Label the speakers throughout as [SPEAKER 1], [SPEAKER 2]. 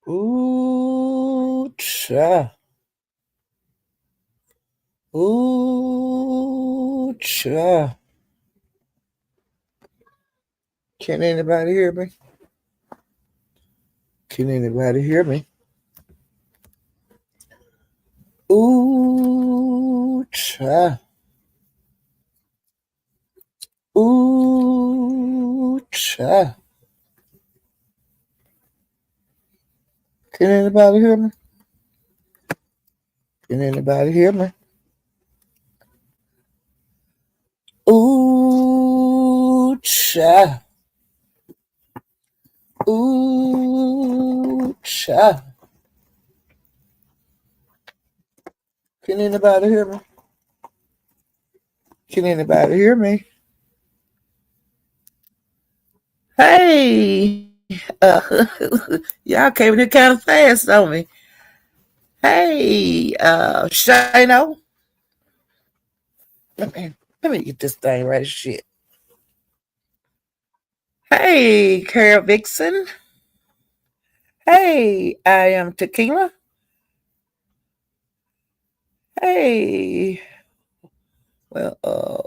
[SPEAKER 1] Ooh, cha. Ooh, cha. Can anybody hear me? Can anybody hear me? Ooh, cha. Ooh, cha. Can anybody hear me? Can anybody hear me? Ooh, cha. Ooh, cha. Can anybody hear me? Can anybody hear me? Hey, y'all came in here kind of fast on me. Hey, Shano, let me get this thing right as shit. Hey, Carol Vixen. Hey, I am Tequila. Hey, well,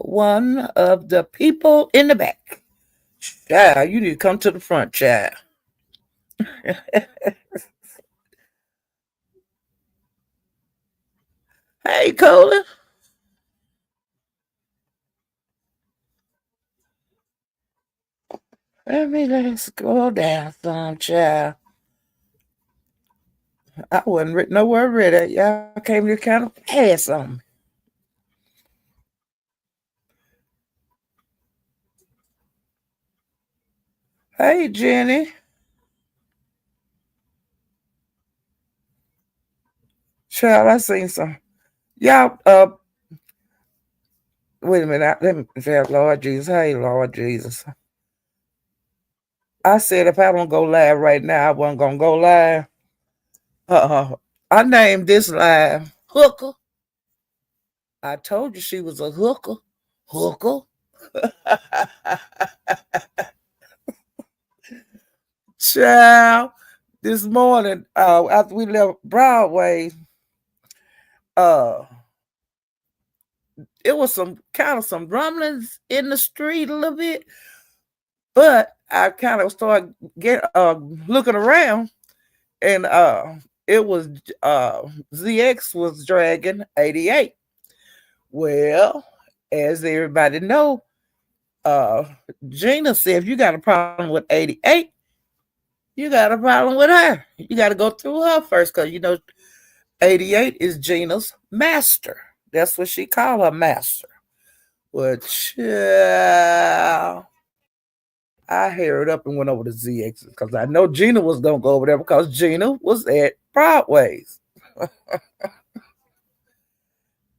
[SPEAKER 1] one of the people in the back. Child, you need to come to the front, child. Hey, Colin. Let's go down some, child. I wasn't nowhere ready. Y'all came here kind of fast on me. Hey, Jenny. Child, I seen some. Y'all, wait a minute. Let me say, Lord Jesus. Hey, Lord Jesus. I said if I don't go live right now, I wasn't going to go live. I named this live Hooker. I told you she was a hooker. Hooker. Child, this morning, after we left Broadway, uh, it was some rumblings in the street a little bit, but I kind of started looking around, and it was ZX was dragging 88. Well, as everybody know, uh, Gina said if you got a problem with 88, you got a problem with her. You got to go through her first, because 88 is Gina's master. That's what she called her master. Which I haired up and went over to ZX because I know Gina was gonna go over there because Gina was at Broadway's.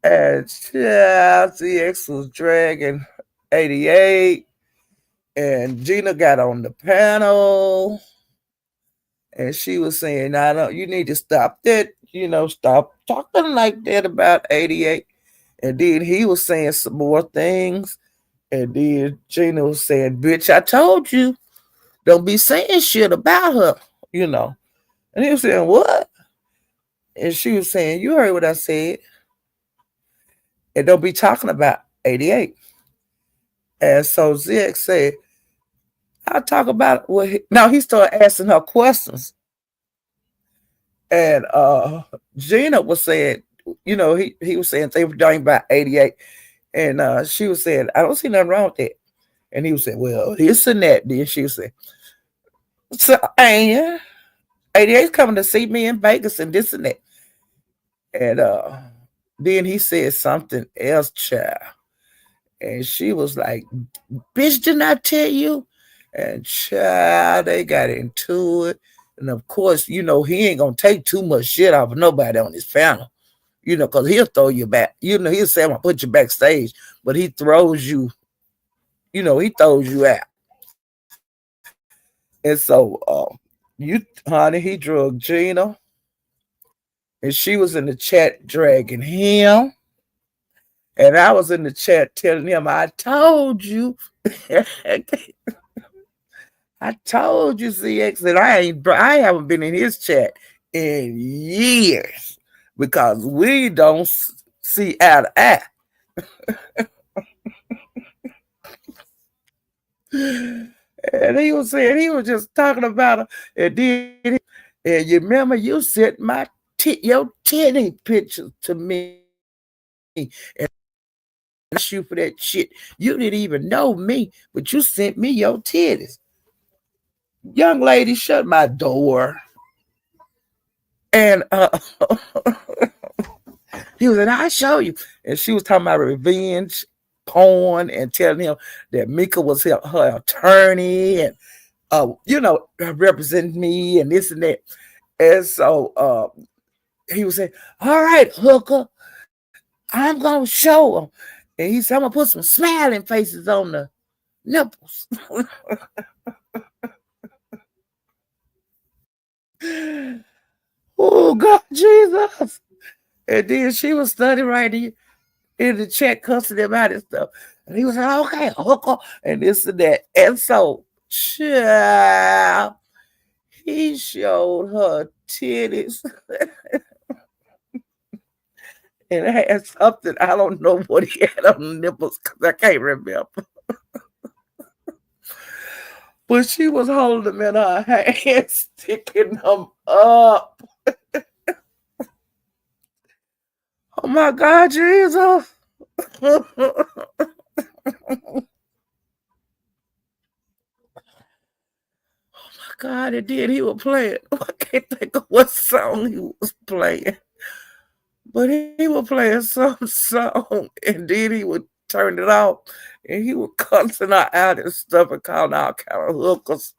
[SPEAKER 1] And ZX was dragging 88, and Gina got on the panel, and she was saying, "I don't. You need to stop that. Stop talking like that about 88." And then he was saying some more things, and then Gina was saying, "Bitch, I told you, don't be saying shit about her." You know. And he was saying, "What?" And she was saying, "You heard what I said. And don't be talking about 88." And so Zig said, "I'll talk about what." Now he started asking her questions. And Gina was saying, he was saying they were talking about 88. And she was saying, "I don't see nothing wrong with that." And he was saying, "Well, this and that." Then she was saying, "So, and 88's coming to see me in Vegas and this and that." And then he said something else, child. And she was like, "Bitch, didn't I tell you?" And child, they got into it. And of course, he ain't gonna take too much shit off of nobody on his panel. Because he'll throw you back. He'll say, "I'm gonna put you backstage," but he throws you, he throws you out. And so honey, he drug Gina, and she was in the chat dragging him. And I was in the chat telling him, "I told you." I told you, CX, that I haven't been in his chat in years because we don't see eye to eye. And he was saying he was just talking about her, and then and you remember you sent your titty pictures to me, and I asked you for that shit. You didn't even know me, but you sent me your titties. Young lady, shut my door. And he was like, I'll show you. And she was talking about revenge porn and telling him that Mika was her attorney and representing me and this and that. And so he was saying, all right, Hooker, I'm gonna show him. And he said, I'm gonna put some smiling faces on the nipples. Oh God, Jesus. And then she was studying right in the chat, cussing him out and stuff. And he was like, okay, Hooker, and this and that. And so, child, he showed her titties. And it had something, I don't know what he had on the nipples because I can't remember. But she was holding them in her hands, sticking them up. Oh my God, Jesus. Oh my God, and then he was playing. I can't think of what song he was playing. But he was playing some song, and then he would turn it off, and he would cussing her out and stuff and calling all kind of hookers.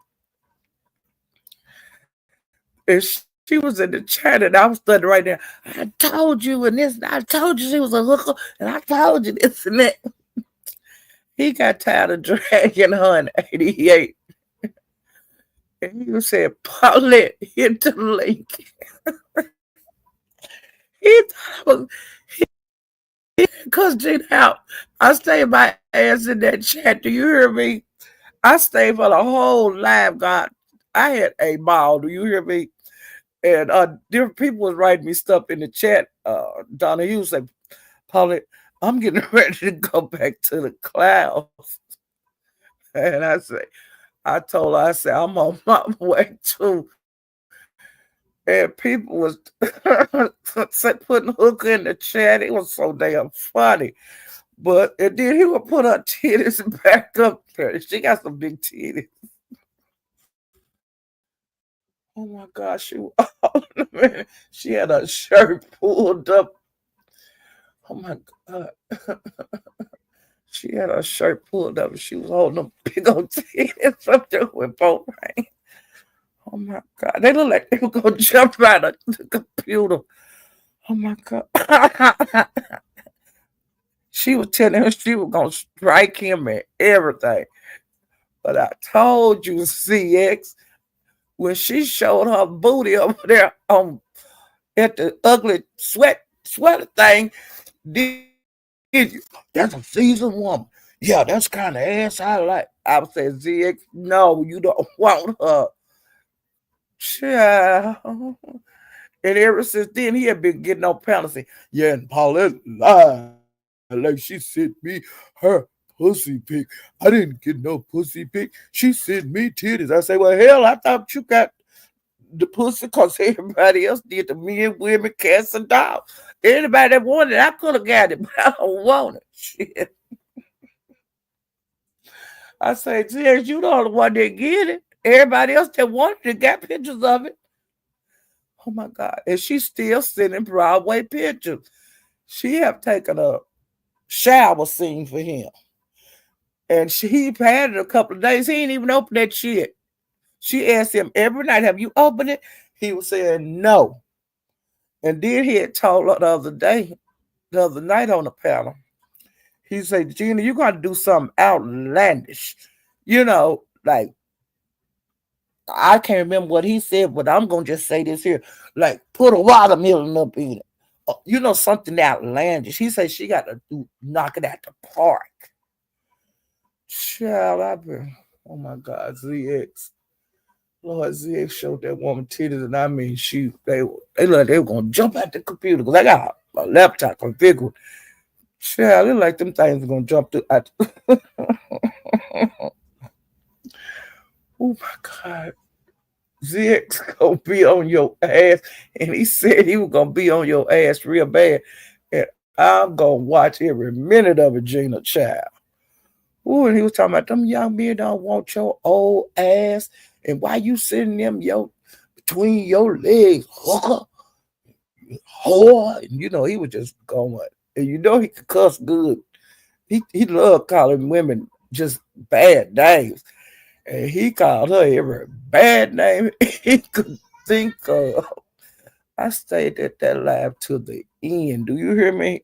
[SPEAKER 1] And she was in the chat, and I was studying right there. I told you, and this, I told you she was a hooker, and I told you this and that. He got tired of dragging her in '88. And he was saying, Paulette, hit the link. He thought I was, because Gina out. I stayed my ass in that chat. Do you hear me? I stayed for the whole live, God. I had a ball. Do you hear me? And different people was writing me stuff in the chat. Donna Hughes said, Paulette, I'm getting ready to go back to the clouds. And I told her, I said, I'm on my way too. And people was putting Hooker in the chat. It was so damn funny. But and then he would put her titties back up there. She got some big titties. Oh my gosh, she had her shirt pulled up. Oh my God. She had her shirt pulled up and she was holding them big old titties up there with both hands. Oh my God. They look like they were going to jump out of the computer. Oh my God. She was telling him she was going to strike him and everything. But I told you, CX, when she showed her booty over there at the ugly sweater thing, did you? That's a seasoned woman. Yeah, that's kind of ass I like. I was saying, ZX, no, you don't want her. Child. And ever since then, he had been getting on penalty. Yeah, and Paulette lied. Like she sent me her pussy pic. I didn't get no pussy pic. She sent me titties. I say, well, hell, I thought you got the pussy because everybody else did, the men, women, cats, and dogs. Anybody that wanted it, I could have got it, but I don't want it. Shit. I say, James, you the only one that get it. Everybody else that wanted it got pictures of it. Oh my God. And she's still sending Broadway pictures. She have taken a shower scene for him. And he had it a couple of days. He ain't even opened that shit. She asked him every night, have you opened it? He was saying no. And then he had told her the other night on the panel, he said, Gina, you got to do something outlandish. You know, like, I can't remember what he said, but I'm going to just say this here. Like, put a watermelon up in it. You know, something outlandish. He said she got to knock it out the park. Child, I've been, oh my God, ZX. Lord Z showed that woman titties, and I mean, they look like they were gonna jump out the computer because I got a laptop configured. Shit, I look like them things are gonna jump through. Oh my God, ZX gonna be on your ass, and he said he was gonna be on your ass real bad, and I'm gonna watch every minute of it, Gina Child. Ooh, and he was talking about them young men don't want your old ass, and why you sitting them between your legs, hooker, whore, and he was just going, and he could cuss good. He loved calling women just bad names, and he called her every bad name he could think of. I stayed at that live to the end. Do you hear me?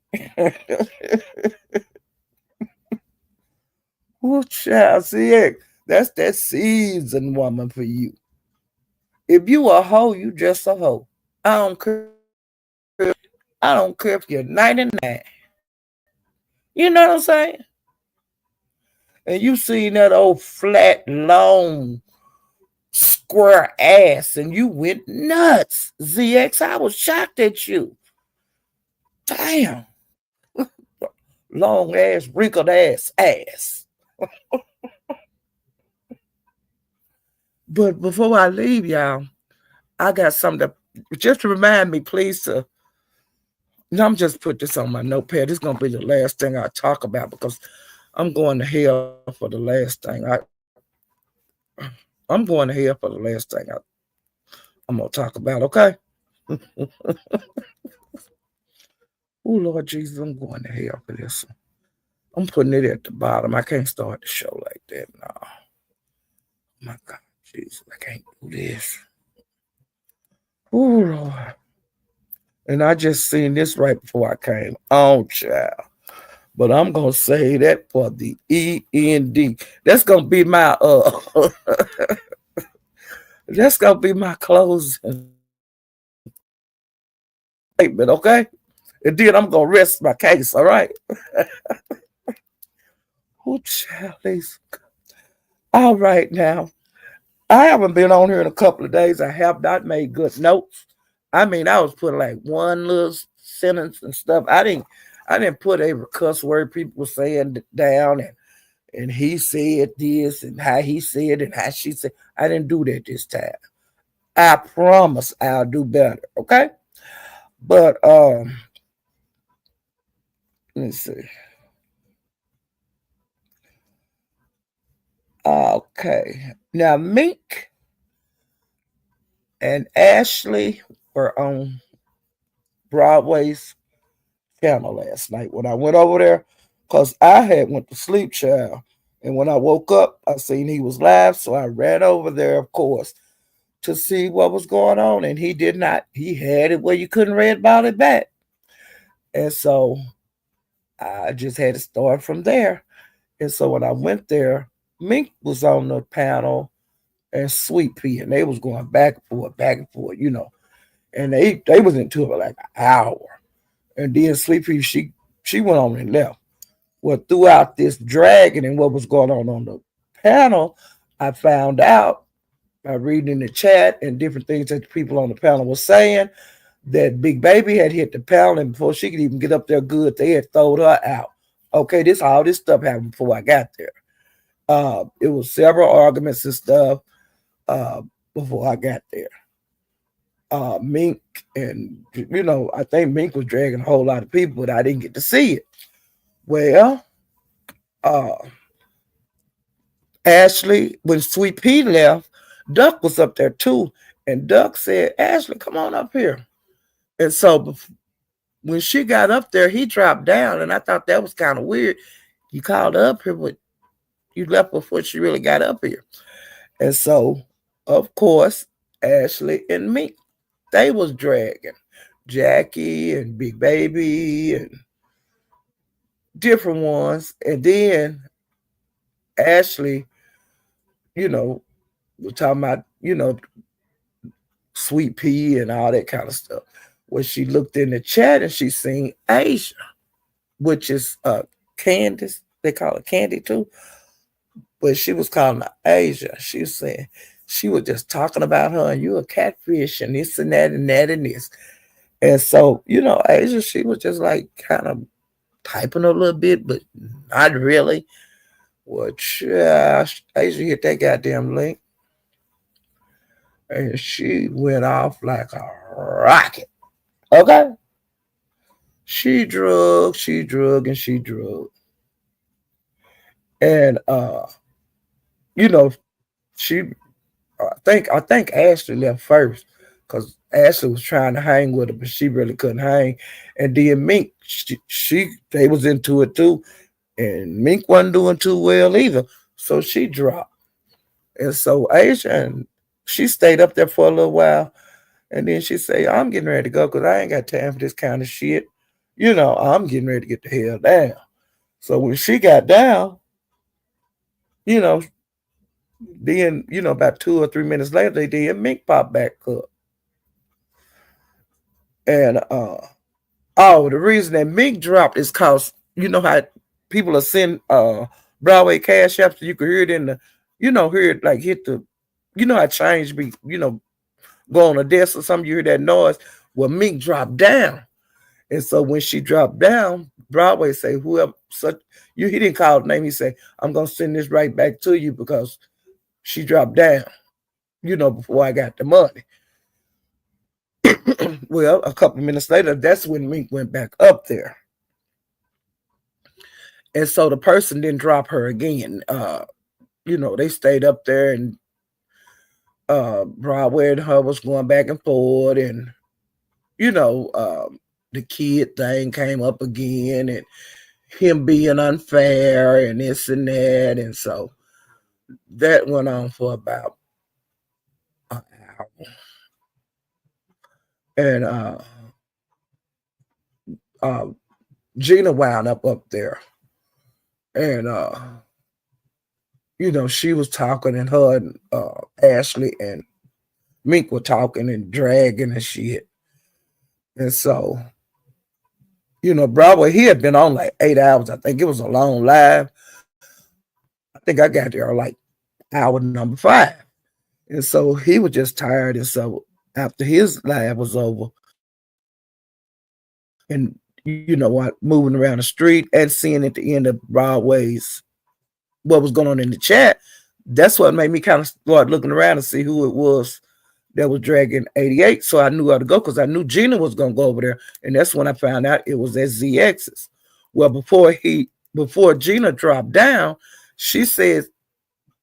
[SPEAKER 1] Oh, child, see it. That's that seasoned woman for you. If you a hoe, you just a hoe. I don't care. I don't care if you're 99. You know what I'm saying? And you seen that old flat, long, square ass, and you went nuts. ZX, I was shocked at you. Damn. Long ass, wrinkled ass. But before I leave, y'all, I got something just to remind me, please, to now I'm just put this on my notepad. This is gonna be the last thing I talk about because I'm going to hell for the last thing. I'm going to hell for the last thing I'm gonna talk about. Okay. Oh Lord Jesus, I'm going to hell for this one. I'm putting it at the bottom. I can't start the show like that. No. My God, Jesus, I can't do this. Oh Lord. And I just seen this right before I came on, child. But I'm gonna say that for the END. That's gonna be my that's gonna be my closing statement, okay? And then I'm gonna rest my case, all right? Oh, Charlie's. All right now. I haven't been on here in a couple of days. I have not made good notes. I mean, I was putting like one little sentence and stuff. I didn't put every cuss word people were saying down, and he said this and how he said and how she said. I didn't do that this time. I promise I'll do better. Okay. But let's see. Okay. Now Mink and Ashley were on Broadway's channel last night when I went over there because I had went to sleep, child. And when I woke up, I seen he was live, so I ran over there, of course, to see what was going on. And he did not. He had it where you couldn't read about it back. And so I just had to start from there. And so when I went there, Mink was on the panel and Sweet Pea, and they was going back and forth. And they was into it like an hour. And then Sweet Pea, she went on and left. Well, throughout this dragging and what was going on the panel, I found out by reading in the chat and different things that the people on the panel were saying that Big Baby had hit the panel, and before she could even get up there good, they had thrown her out. Okay, all this stuff happened before I got there. It was several arguments and stuff uh, before I got there. Mink and I think Mink was dragging a whole lot of people, but I didn't get to see it. Well, uh, Ashley, when Sweet Pea left, Duck was up there too, and Duck said, "Ashley, come on up here." And so when she got up there, he dropped down, and I thought that was kind of weird. You called her up here, but you left before she really got up here. And so, of course, Ashley and me, they was dragging Jackie and Big Baby and different ones. And then Ashley, was talking about, Sweet Pea and all that kind of stuff. When she looked in the chat and she seen Asia, which is Candace. They call her Candy too. But she was calling her Asia. She was saying, she was just talking about her and you a catfish and this and that and that and this. And so, Asia, she was just like kind of typing a little bit, but not really. Well, Asia hit that goddamn link and she went off like a rocket. Okay? She drug, and she drug. And you know, she I think Ashley left first because Ashley was trying to hang with her, but she really couldn't hang. And then Mink, she they was into it too, and Mink wasn't doing too well either, so she dropped. And so Asia and she stayed up there for a little while, and then she said, "I'm getting ready to go because I ain't got time for this kind of shit. I'm getting ready to get the hell down." So when she got down, you know, then about 2 or 3 minutes later, they did Mink pop back up, and oh, the reason that Mink dropped is cause how people are sending Broadway cash apps, so you could hear it in the, hear it like hit the, how change be, go on a desk or something, you hear that noise. Well, Mink dropped down, and so when she dropped down, Broadway say whoever such he didn't call the name. He said, "I'm gonna send this right back to you because she dropped down, before I got the money." Well, a couple minutes later, that's when Mink went back up there. And so the person didn't drop her again. They stayed up there, and Broadway and her was going back and forth, and the kid thing came up again, and him being unfair and this and that, and so that went on for about an hour. And uh, Gina wound up there, and she was talking, and her and Ashley and Mink were talking and dragging and shit. And so, Broadway, he had been on like 8 hours. I think it was a long live. I think I got there like hour number 5. And so he was just tired. And so after his live was over, and what, moving around the street and seeing at the end of Broadway's what was going on in the chat, that's what made me kind of start looking around and see who it was that was dragging 88. So I knew how to go because I knew Gina was going to go over there. And that's when I found out it was at ZX's. Well, before Gina dropped down, she said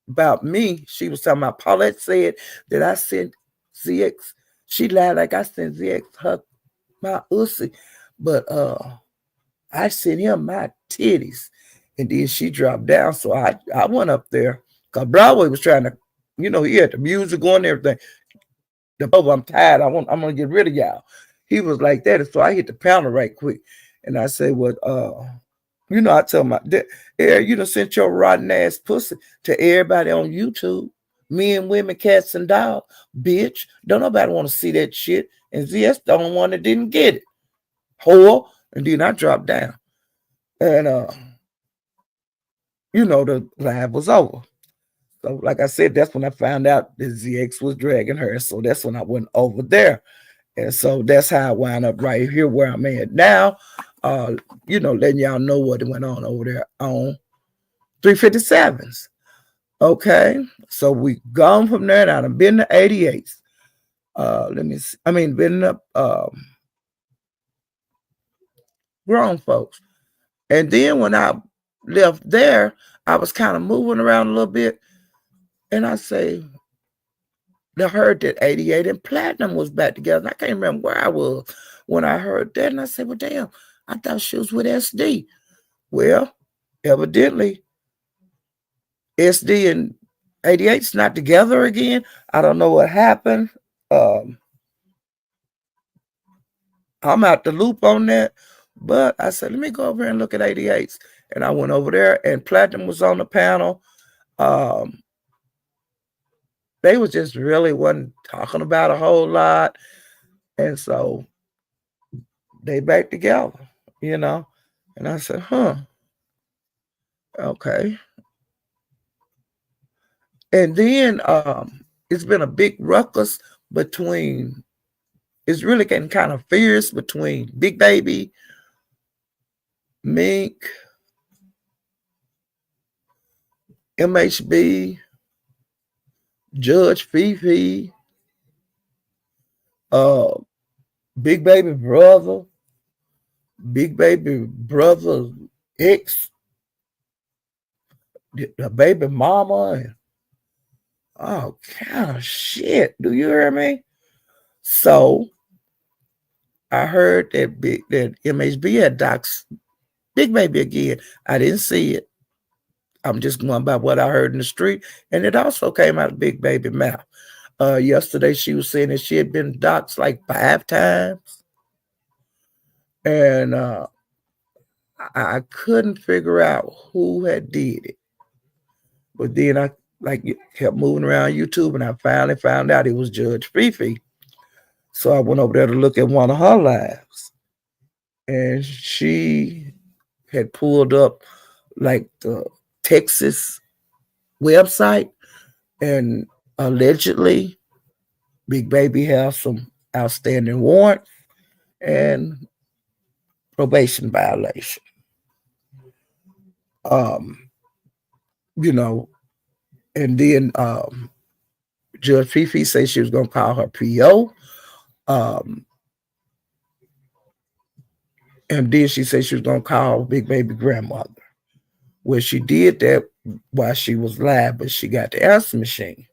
[SPEAKER 1] about me, she was talking about Paulette said that I sent ZX. She lied like I sent ZX her my ussy, but I sent him my titties. And then she dropped down. So I went up there because Broadway was trying to, he had the music going and everything. I'm tired. I'm gonna get rid of y'all. He was like that. And so I hit the counter right quick. And I said, "Well, I tell my sent your rotten ass pussy to everybody on YouTube. Men, women, cats, and dogs. Bitch. Don't nobody want to see that shit. And ZS the only one that didn't get it. Whore." And then I dropped down. And the live was over. So, like I said, that's when I found out that ZX was dragging her. So that's when I went over there. And so that's how I wound up right here where I'm at now. Letting y'all know what went on over there on 357s. Okay. So we gone from there. Now I've been to 88s. Let me see. I mean, been up grown folks. And then when I left there, I was kind of moving around a little bit. And I heard that 88 and Platinum was back together. And I can't remember where I was when I heard that. And I said, well, damn, I thought she was with SD. Well, evidently, SD and 88's not together again. I don't know what happened. I'm out the loop on that. But I said, let me go over and look at 88's. And I went over there, and Platinum was on the panel. They was just really wasn't talking about a whole lot. And so they back together, And I said, okay. And then it's been a big ruckus between, it's really getting kind of fierce between Big Baby, Mink, MHB, Judge Fifi, uh, Big Baby brother, Big Baby brother ex, the baby mama, and all kind of shit. Do you hear me? So I heard that MHB had docs Big Baby again. I didn't see it. I'm just going by what I heard in the street, and it also came out of Big Baby mouth. Yesterday she was saying that she had been doxxed like 5 times, and I couldn't figure out who had did it. But then I kept moving around YouTube, and I finally found out it was Judge Fifi. So I went over there to look at one of her lives, and she had pulled up like the Texas website, and allegedly Big Baby has some outstanding warrant and probation violation. Um, you know, and then Judge Fifi said she was gonna call her PO. Um, and then she said she was gonna call Big Baby grandmother. Well, she did that while she was live, but she got the answer machine.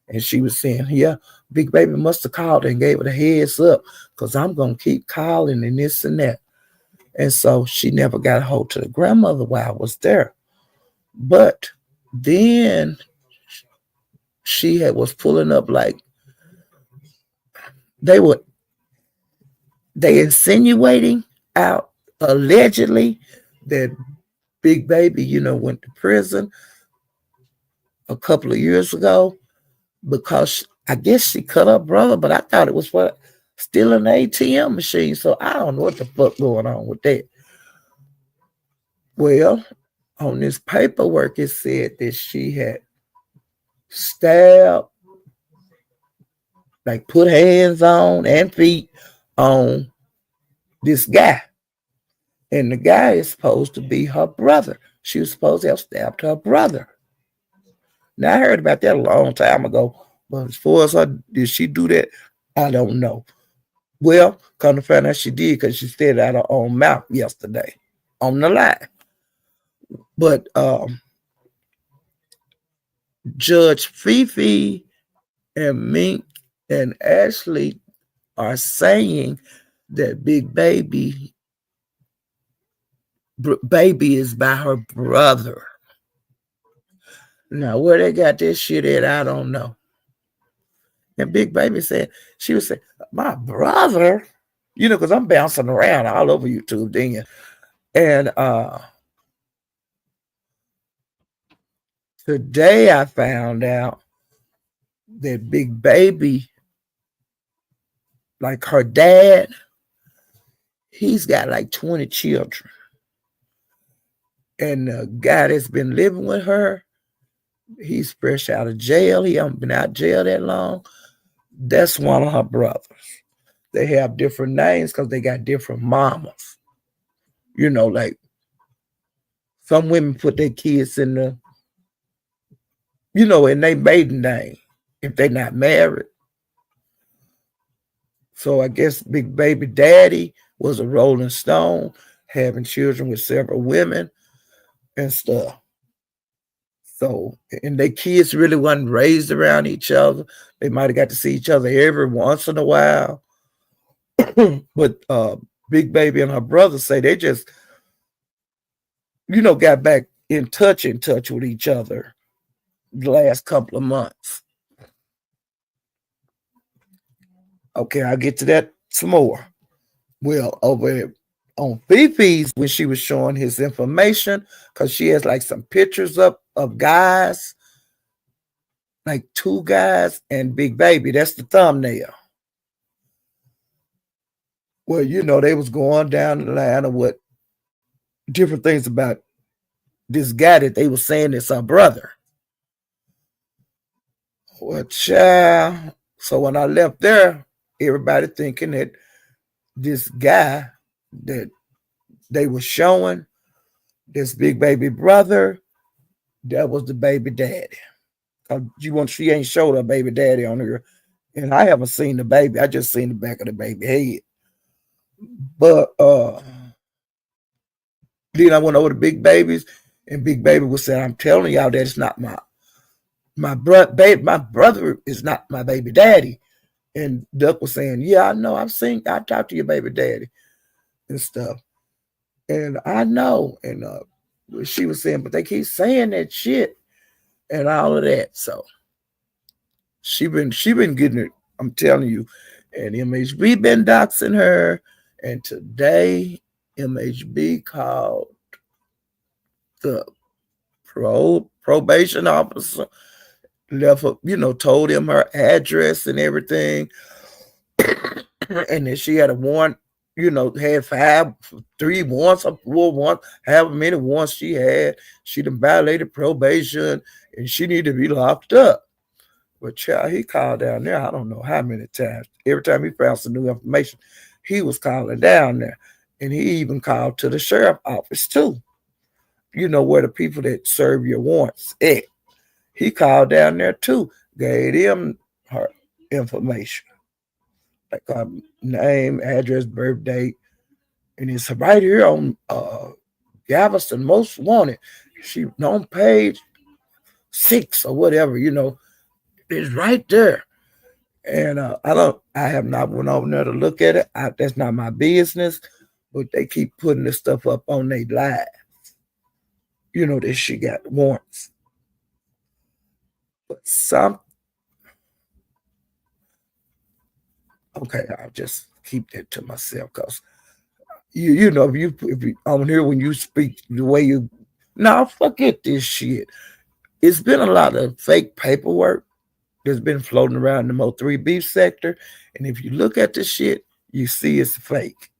[SPEAKER 1] And she was saying, yeah, Big Baby must have called and gave her the heads up because I'm going to keep calling and this and that. And so she never got a hold to the grandmother while I was there. But then she was pulling up like they insinuating out allegedly that Big Baby, went to prison a couple of years ago because I guess she cut her brother, but I thought it was for stealing an ATM machine. So I don't know what the fuck going on with that. Well, on this paperwork, it said that she had stabbed, like put hands on and feet on this guy. And the guy is supposed to be her brother. She was supposed to have stabbed her brother. Now, I heard about that a long time ago, but as far as her, did she do that? I don't know. Well, come to find out she did because she said it out of her own mouth yesterday on the line. But Judge Fifi and Mink and Ashley are saying that Big Baby is by her brother. Now, where they got this shit at, I don't know. And Big Baby said, she was saying, my brother, because I'm bouncing around all over YouTube then. And today I found out that Big Baby, like her dad, he's got like 20 children. And the guy that's been living with her, he's fresh out of jail. He hasn't been out of jail that long. That's one of her brothers. They have different names because they got different mamas. Like some women put their kids in in their maiden name if they're not married. So I guess Big Baby daddy was a Rolling Stone, having children with several women and stuff. So, and their kids really wasn't raised around each other. They might have got to see each other every once in a while. But Big Baby and her brother say they just, got back in touch with each other the last couple of months. Okay, I'll get to that some more. Well, over on Fifi's, when she was showing his information, because she has like some pictures up of guys, like 2 guys and Big Baby. That's the thumbnail. Well, they was going down the line of what different things about this guy that they were saying is her brother. Well, child. So when I left there, everybody thinking that this guy that they were showing, this big baby brother, that was the baby daddy. She ain't showed her baby daddy on her, and I haven't seen the baby. I just seen the back of the baby head. But then I went over to Big Babies, and Big Baby was saying, "I'm telling y'all that it's not my brother is not my baby daddy." And Duck was saying, "Yeah, I know. I talked to your baby daddy and stuff, and I know." And she was saying, "But they keep saying that shit and all of that." So she been getting it. I'm telling you, and MHB been doxing her, and today MHB called the probation officer, left her, told him her address and everything, and then she had a warrant, had three warrants or 4 warrants, however many warrants she had. She done violated probation, and she needed to be locked up. But child, he called down there, I don't know how many times. Every time he found some new information, he was calling down there. And he even called to the sheriff's office too. Where the people that serve your warrants at. He called down there too, gave them her information. Like her name, address, birth date. And it's right here on Galveston Most Wanted. She on page 6 or whatever, it's right there. And I have not went over there to look at it. That's not my business. But they keep putting this stuff up on their live. That she got warrants. But okay, I'll just keep that to myself because if you on here when you speak the way you, now forget this shit. It's been a lot of fake paperwork that's been floating around the Mo3 beef sector, and if you look at this shit, you see it's fake.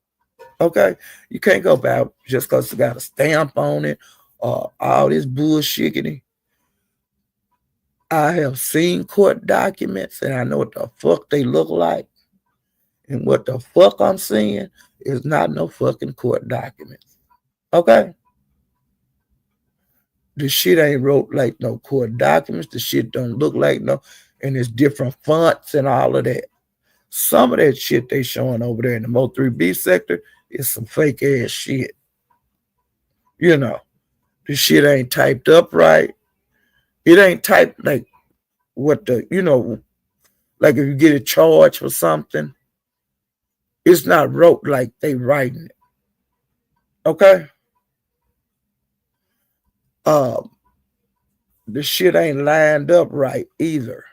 [SPEAKER 1] Okay, you can't go by just because it got a stamp on it or all this bullshit. I have seen court documents, and I know what the fuck they look like. And what the fuck I'm seeing is not no fucking court documents. Okay? The shit ain't wrote like no court documents. The shit don't look like no, and it's different fonts and all of that. Some of that shit they showing over there in the Mo3B sector is some fake ass shit. The shit ain't typed up right. It ain't typed like what like if you get a charge for something, it's not wrote like they writing it. Okay? The shit ain't lined up right either.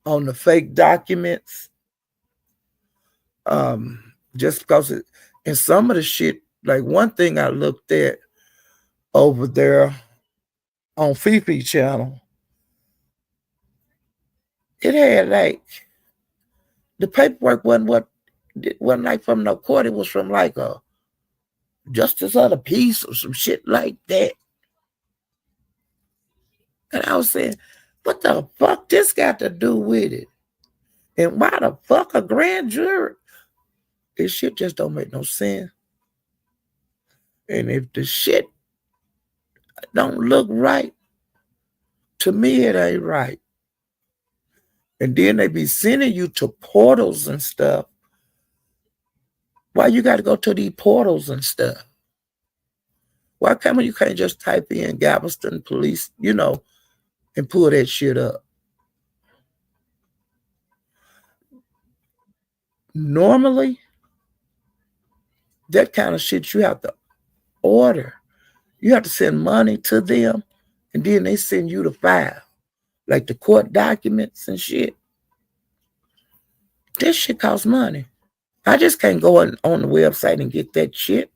[SPEAKER 1] On the fake documents, just because and some of the shit, like one thing I looked at over there on Fifi channel, it had like the paperwork wasn't like from no court. It was from like a justice of the peace or some shit like that. And I was saying, what the fuck this got to do with it? And why the fuck a grand jury? This shit just don't make no sense. And if the shit don't look right, to me it ain't right. And then they be sending you to portals and stuff. Why you got to go to these portals and stuff? Why come you can't just type in Galveston police, and pull that shit up? Normally, that kind of shit you have to order. You have to send money to them, and then they send you the file, like the court documents and shit. This shit costs money. I just can't go on the website and get that shit.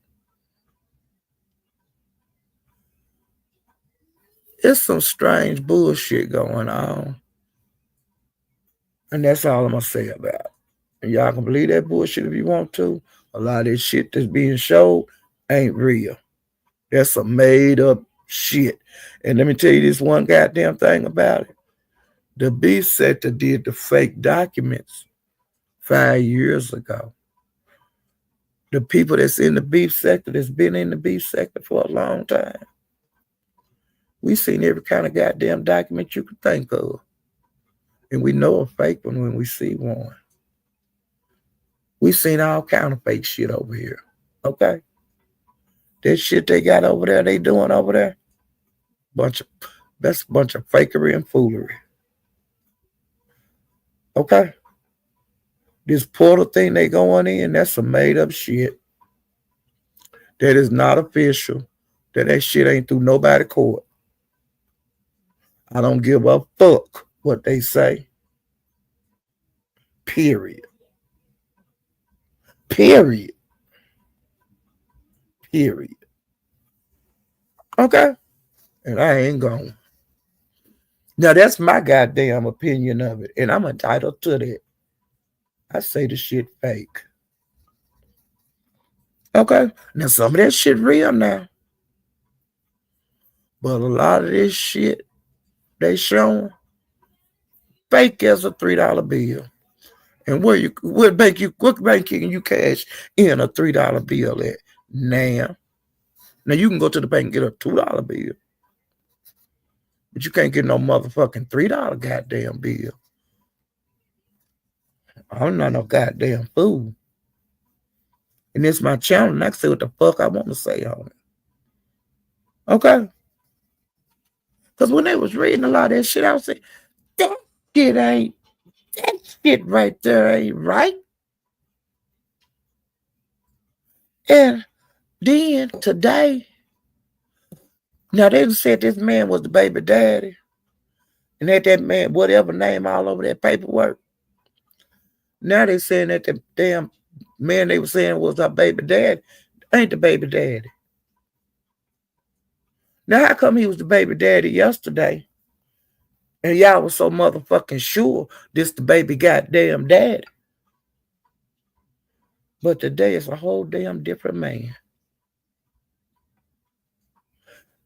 [SPEAKER 1] It's some strange bullshit going on. And that's all I'm going to say about it. And y'all can believe that bullshit if you want to. A lot of this shit that's being showed ain't real. That's some made up shit. And let me tell you this one goddamn thing about it. The beef sector did the fake documents 5 years ago. The people that's in the beef sector, that's been in the beef sector for a long time, we seen every kind of goddamn document you could think of. And we know a fake one when we see one. We seen all kind of fake shit over here. Okay? That shit they got over there, they doing over there, bunch of that's a bunch of fakery and foolery. Okay? This portal thing they going in, that's some made up shit. That is not official. That shit ain't through nobody court. I don't give a fuck what they say. Period. Period. Period. Okay? And I ain't going. Now that's my goddamn opinion of it. And I'm entitled to that. I say the shit fake. Okay? Now some of that shit real now. But a lot of this shit they showing fake as a $3 bill. And what bank can you cash in a $3 bill at? Now you can go to the bank and get a $2 bill. But you can't get no motherfucking $3 goddamn bill. I'm not no goddamn fool. And it's my channel, and I can say what the fuck I want to say on it. Okay? Because when they was reading a lot of that shit, I was saying, that shit right there ain't right. And then today, now they said this man was the baby daddy. And had that man, whatever name all over that paperwork. Now they saying that the damn man they were saying was our baby daddy ain't the baby daddy. Now how come he was the baby daddy yesterday? And y'all was so motherfucking sure this the baby goddamn daddy. But today it's a whole damn different man.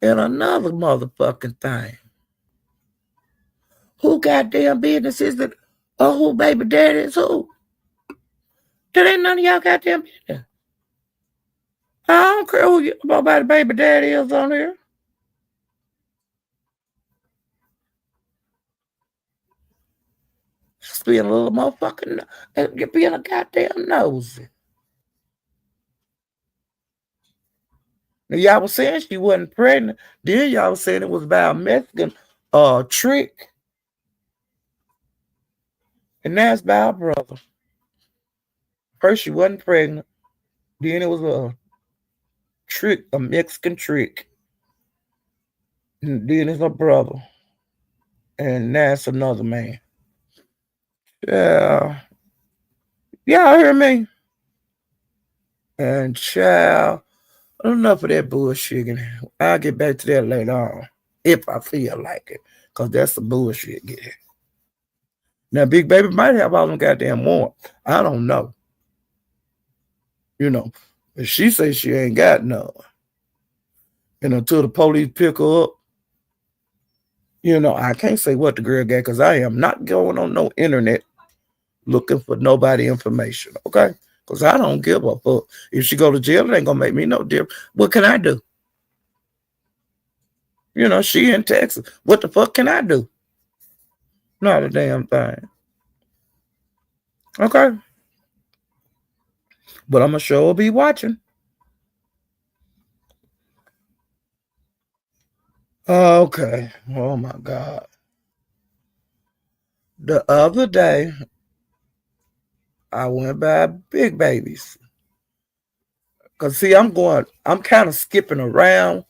[SPEAKER 1] And another motherfucking thing. Who goddamn business is it? Or who baby daddy is who? That ain't none of y'all goddamn business. I don't care who nobody baby daddy is on here. Just being a little motherfucking, being a goddamn nosy. Now y'all was saying she wasn't pregnant. Then y'all was saying it was about a Mexican trick. And that's by our brother. First she wasn't pregnant. Then it was a trick, a Mexican trick. And then it's her brother. And that's another man. Yeah. Y'all hear me? And child, enough of that bullshit. I'll get back to that later on. If I feel like it. Because that's the bullshit getting. Now, Big Baby might have all them goddamn warrants. I don't know. You know, if she says she ain't got none. And until the police pick her up, you know, I can't say what the girl got because I am not going on no internet looking for nobody information, okay? Because I don't give a fuck. If she go to jail, it ain't going to make me no difference. What can I do? You know, she in Texas. What the fuck can I do? Not a damn thing. Okay? But I'm going to sure be watching. Okay. Oh, my God. The other day, I went by Big Babies. Because, see, I'm kind of skipping around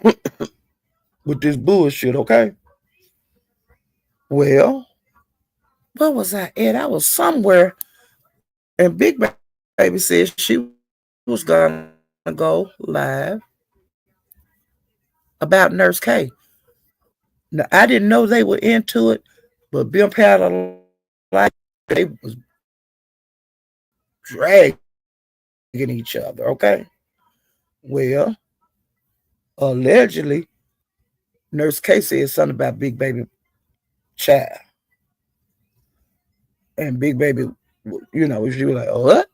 [SPEAKER 1] with this bullshit, okay? Well, where was I at? I was somewhere, and Big Baby said she was going to go live about Nurse K. Now, I didn't know they were into it, but Bill Powder, like, they was dragging each other, okay? Well, allegedly, Nurse K said something about Big Baby child. And Big Baby, she was like, oh, what?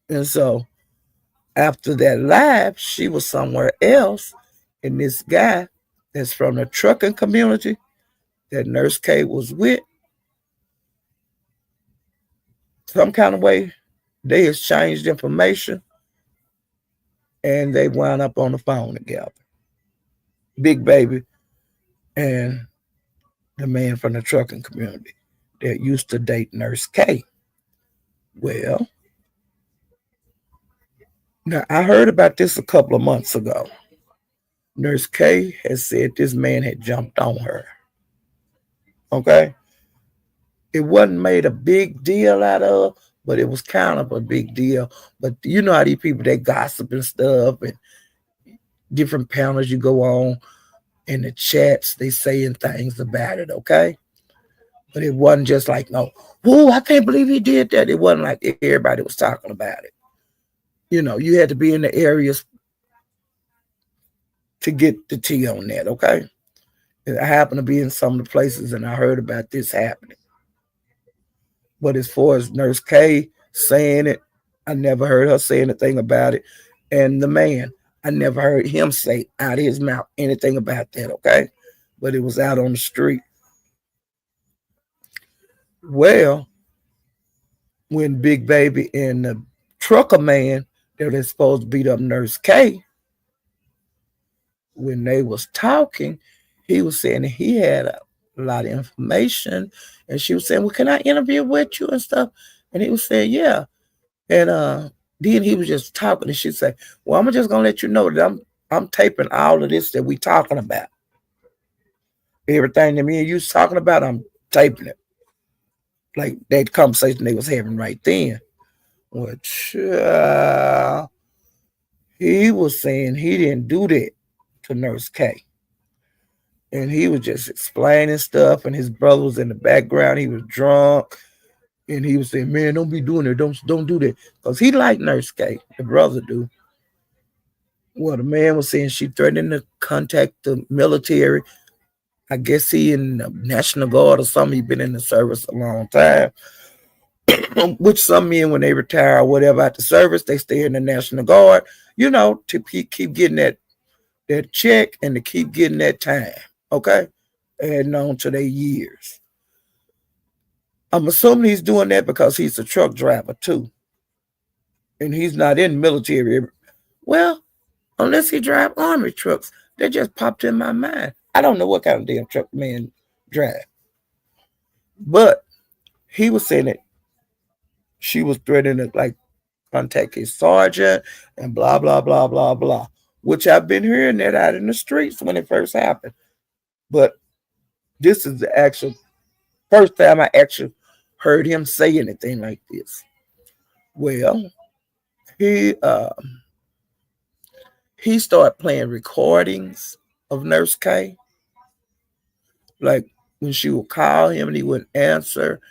[SPEAKER 1] And so after that live, she was somewhere else. And this guy that's from the trucking community that Nurse K was with, some kind of way, they exchanged information and they wound up on the phone together. Big Baby and the man from the trucking community that used to date Nurse K. Well, now I heard about this a couple of months ago. Nurse K has said this man had jumped on her. Okay? It wasn't made a big deal out of, but it was kind of a big deal. But you know how these people, they gossip and stuff, and different panels you go on in the chats, they saying things about it, okay? But it wasn't just like, no, whoa, I can't believe he did that. It wasn't like everybody was talking about it. You had to be in the areas to get the tea on that, okay? And I happened to be in some of the places and I heard about this happening. But as far as Nurse K saying it, I never heard her say anything about it. And the man, I never heard him say out of his mouth anything about that, okay? But it was out on the street. Well, when Big Baby and the trucker man that was supposed to beat up Nurse K, when they was talking, he was saying that he had a lot of information, and she was saying, "Well, can I interview with you and stuff?" And he was saying, "Yeah." And then he was just talking, and she said, "Well, I'm just gonna let you know that I'm taping all of this that we talking about. Everything that me and you talking about, I'm taping it." Like that conversation they was having right then. Which he was saying he didn't do that to Nurse K. And he was just explaining stuff, and his brother was in the background. He was drunk, and he was saying, "Man, don't be doing it. Don't do that," because he liked Nurse K. The brother do. Well, the man was saying she threatened to contact the military. I guess he in the National Guard or something. He been in the service a long time. Which some men, when they retire or whatever out the service, they stay in the National Guard, to keep getting that check and to keep getting that time. Okay? Adding on to their years. I'm assuming he's doing that because he's a truck driver too. And he's not in the military. Well, unless he drive army trucks. That just popped in my mind. I don't know what kind of damn truck man drive. But he was saying that she was threatening to like contact his sergeant and blah blah blah blah blah. Which I've been hearing that out in the streets when it first happened. But this is the actual first time I actually heard him say anything like this. Well, he he started playing recordings of Nurse K. Like when she would call him and he wouldn't answer,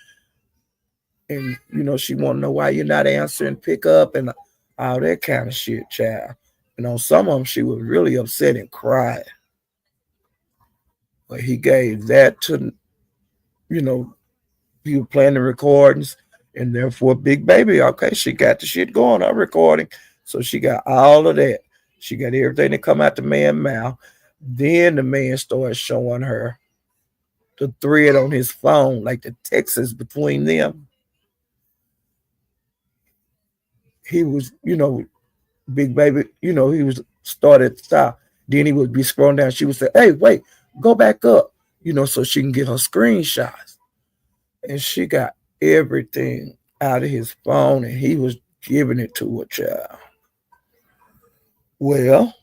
[SPEAKER 1] and she want to know why you're not answering, pick up, and all that kind of shit, child. And on some of them, she was really upset and cried. But he gave that to people playing the recordings, and therefore Big Baby, okay, she got the shit going, her recording, so she got all of that. She got everything that come out the man's mouth. Then the man started showing her the thread on his phone, like the texts between them. He was, Big Baby, he was started to stop. Then he would be scrolling down. She would say, "Hey, wait, go back up," so she can get her screenshots. And she got everything out of his phone, and he was giving it to a child. Well,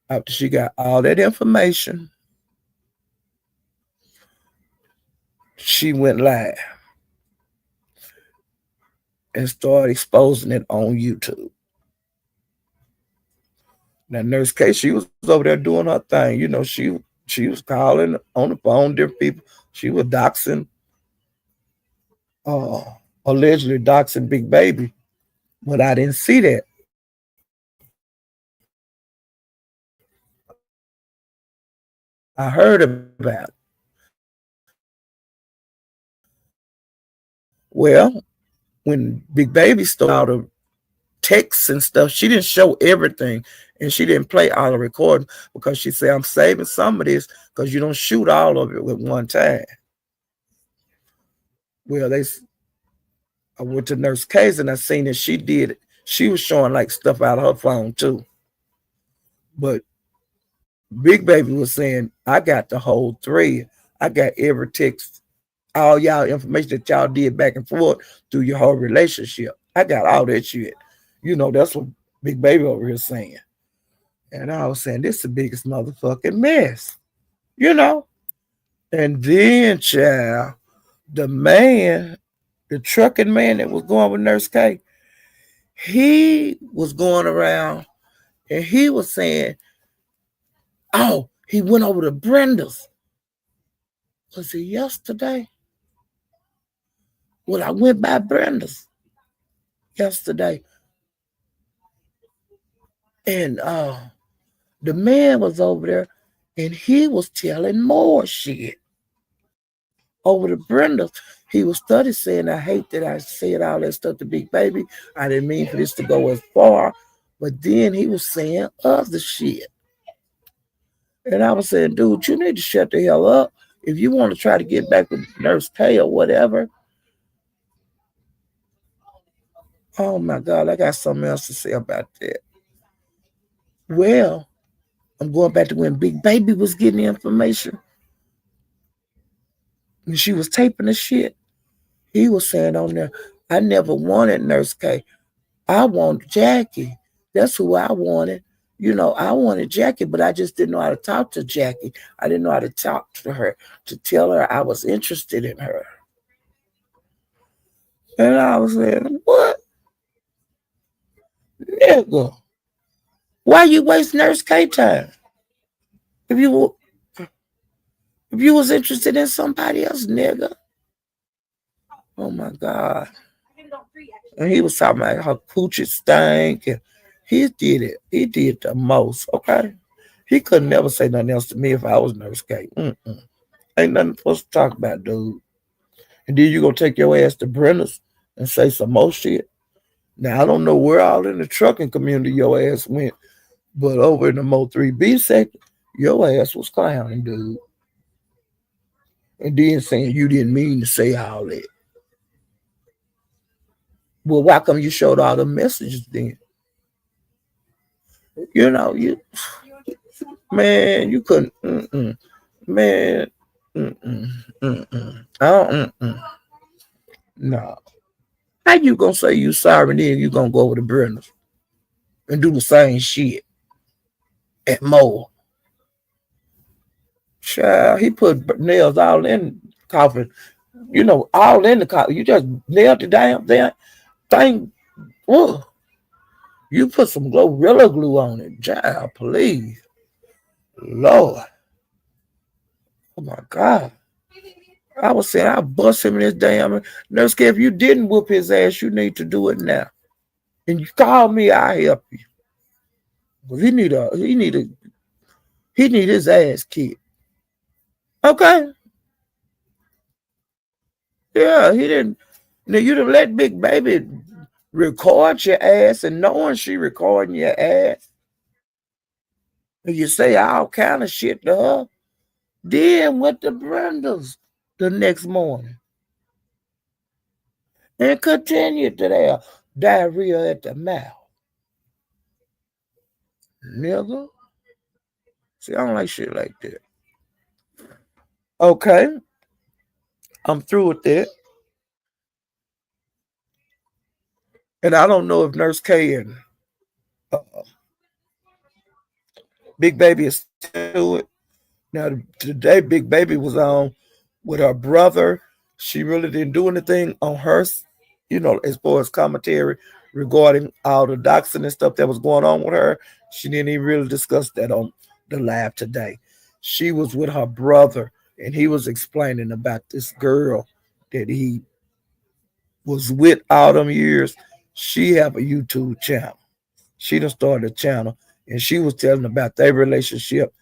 [SPEAKER 1] after she got all that information, she went live and started exposing it on YouTube. Now, Nurse K, she was over there doing her thing. She was calling on the phone different people. She was doxing, uh, allegedly doxing Big Baby, but I didn't see that. I heard about it. Well, when Big Baby started all the texts and stuff, she didn't show everything, and she didn't play all the recording because she said, "I'm saving some of this because you don't shoot all of it with one time." Well, I went to Nurse K's and I seen that she did it. She was showing like stuff out of her phone too, but Big Baby was saying, "I got the whole thread. I got every text, all y'all information that y'all did back and forth through your whole relationship. I got all that shit." That's what Big Baby over here saying. And I was saying, this is the biggest motherfucking mess, you know? And then, child, the man, the trucking man that was going with Nurse K, he was going around and he was saying, oh, he went over to Brenda's. Was it yesterday? Well, I went by Brenda's yesterday. And the man was over there and he was telling more shit. Over to Brenda, he was study saying, I hate that I said all that stuff to Big Baby. I didn't mean for this to go as far. But then he was saying other shit. And I was saying, dude, you need to shut the hell up. If you want to try to get back with Nurse K or whatever. Oh my God, I got something else to say about that. Well, I'm going back to when Big Baby was getting the information. When she was taping the shit, he was saying on there, I never wanted Nurse K. I want Jackie. That's who I wanted. I wanted Jackie, but I just didn't know how to talk to Jackie. I didn't know how to talk to her, to tell her I was interested in her. And I was saying, what? Nigga, why you waste Nurse K time? If you was interested in somebody else, nigga. Oh my God. And he was talking about her coochie stank. And he did it. He did the most, okay? He could never say nothing else to me if I was Nurse K. Ain't nothing supposed to talk about, dude. And then you gonna take your ass to Brenner's and say some more shit. Now I don't know where all in the trucking community your ass went, but over in the Mo 3B sector, your ass was clowning, dude. And then saying you didn't mean to say all that. Well, why come you showed all the messages then? You man, you couldn't. Man, I don't. No. How you gonna say you sorry and then you gonna go over to Brenda's and do the same shit at Mo? Child, he put nails all in the coffin. All in the coffin. You just nailed the damn thing. Ugh. You put some Gorilla Glue on it. Child, please. Lord. Oh my God. I was saying I bust him in his damn Nurse K. If you didn't whoop his ass, you need to do it now. And you call me, I help you. But he need his ass kicked. Okay. Yeah, he didn't. Now you done let Big Baby record your ass and knowing she recording your ass. And you say all kind of shit to her. Then went to Brenda's the next morning. And continued to have diarrhea at the mouth. Nigga. See, I don't like shit like that. Okay. I'm through with that. And I don't know if Nurse K and uh, Big Baby is still it. Now, today, Big Baby was on with her brother. She really didn't do anything on her, as far as commentary regarding all the doxing and stuff that was going on with her. She didn't even really discuss that on the live today. She was with her brother, and he was explaining about this girl that he was with all them years. She have a YouTube channel. She done started a channel, and she was telling about their relationship,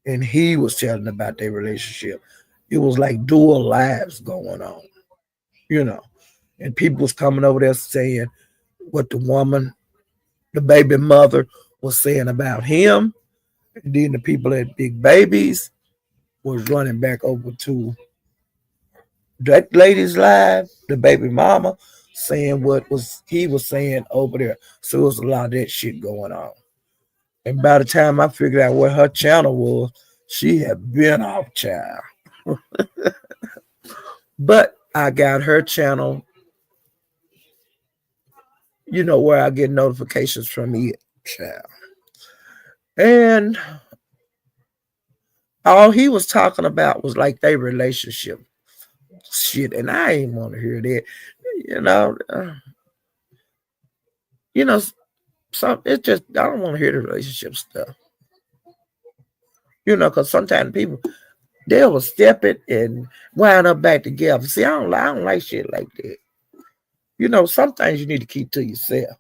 [SPEAKER 1] and he was telling about their relationship. It was like dual lives going on, you know. And people was coming over there saying what the woman, the baby mother, was saying about him. And then the people at Big Babies was running back over to that lady's live, the baby mama, saying what was he was saying over there. So it was a lot of that shit going on. And by the time I figured out what her channel was, she had been off, child. But I got her channel, where I get notifications from it, child. And all he was talking about was like their relationship shit, and I ain't want to hear that. You know, uh, you know, some it's just I don't want to hear the relationship stuff. Because sometimes people they will step it and wind up back together. See, I don't like shit like that. Some things you need to keep to yourself.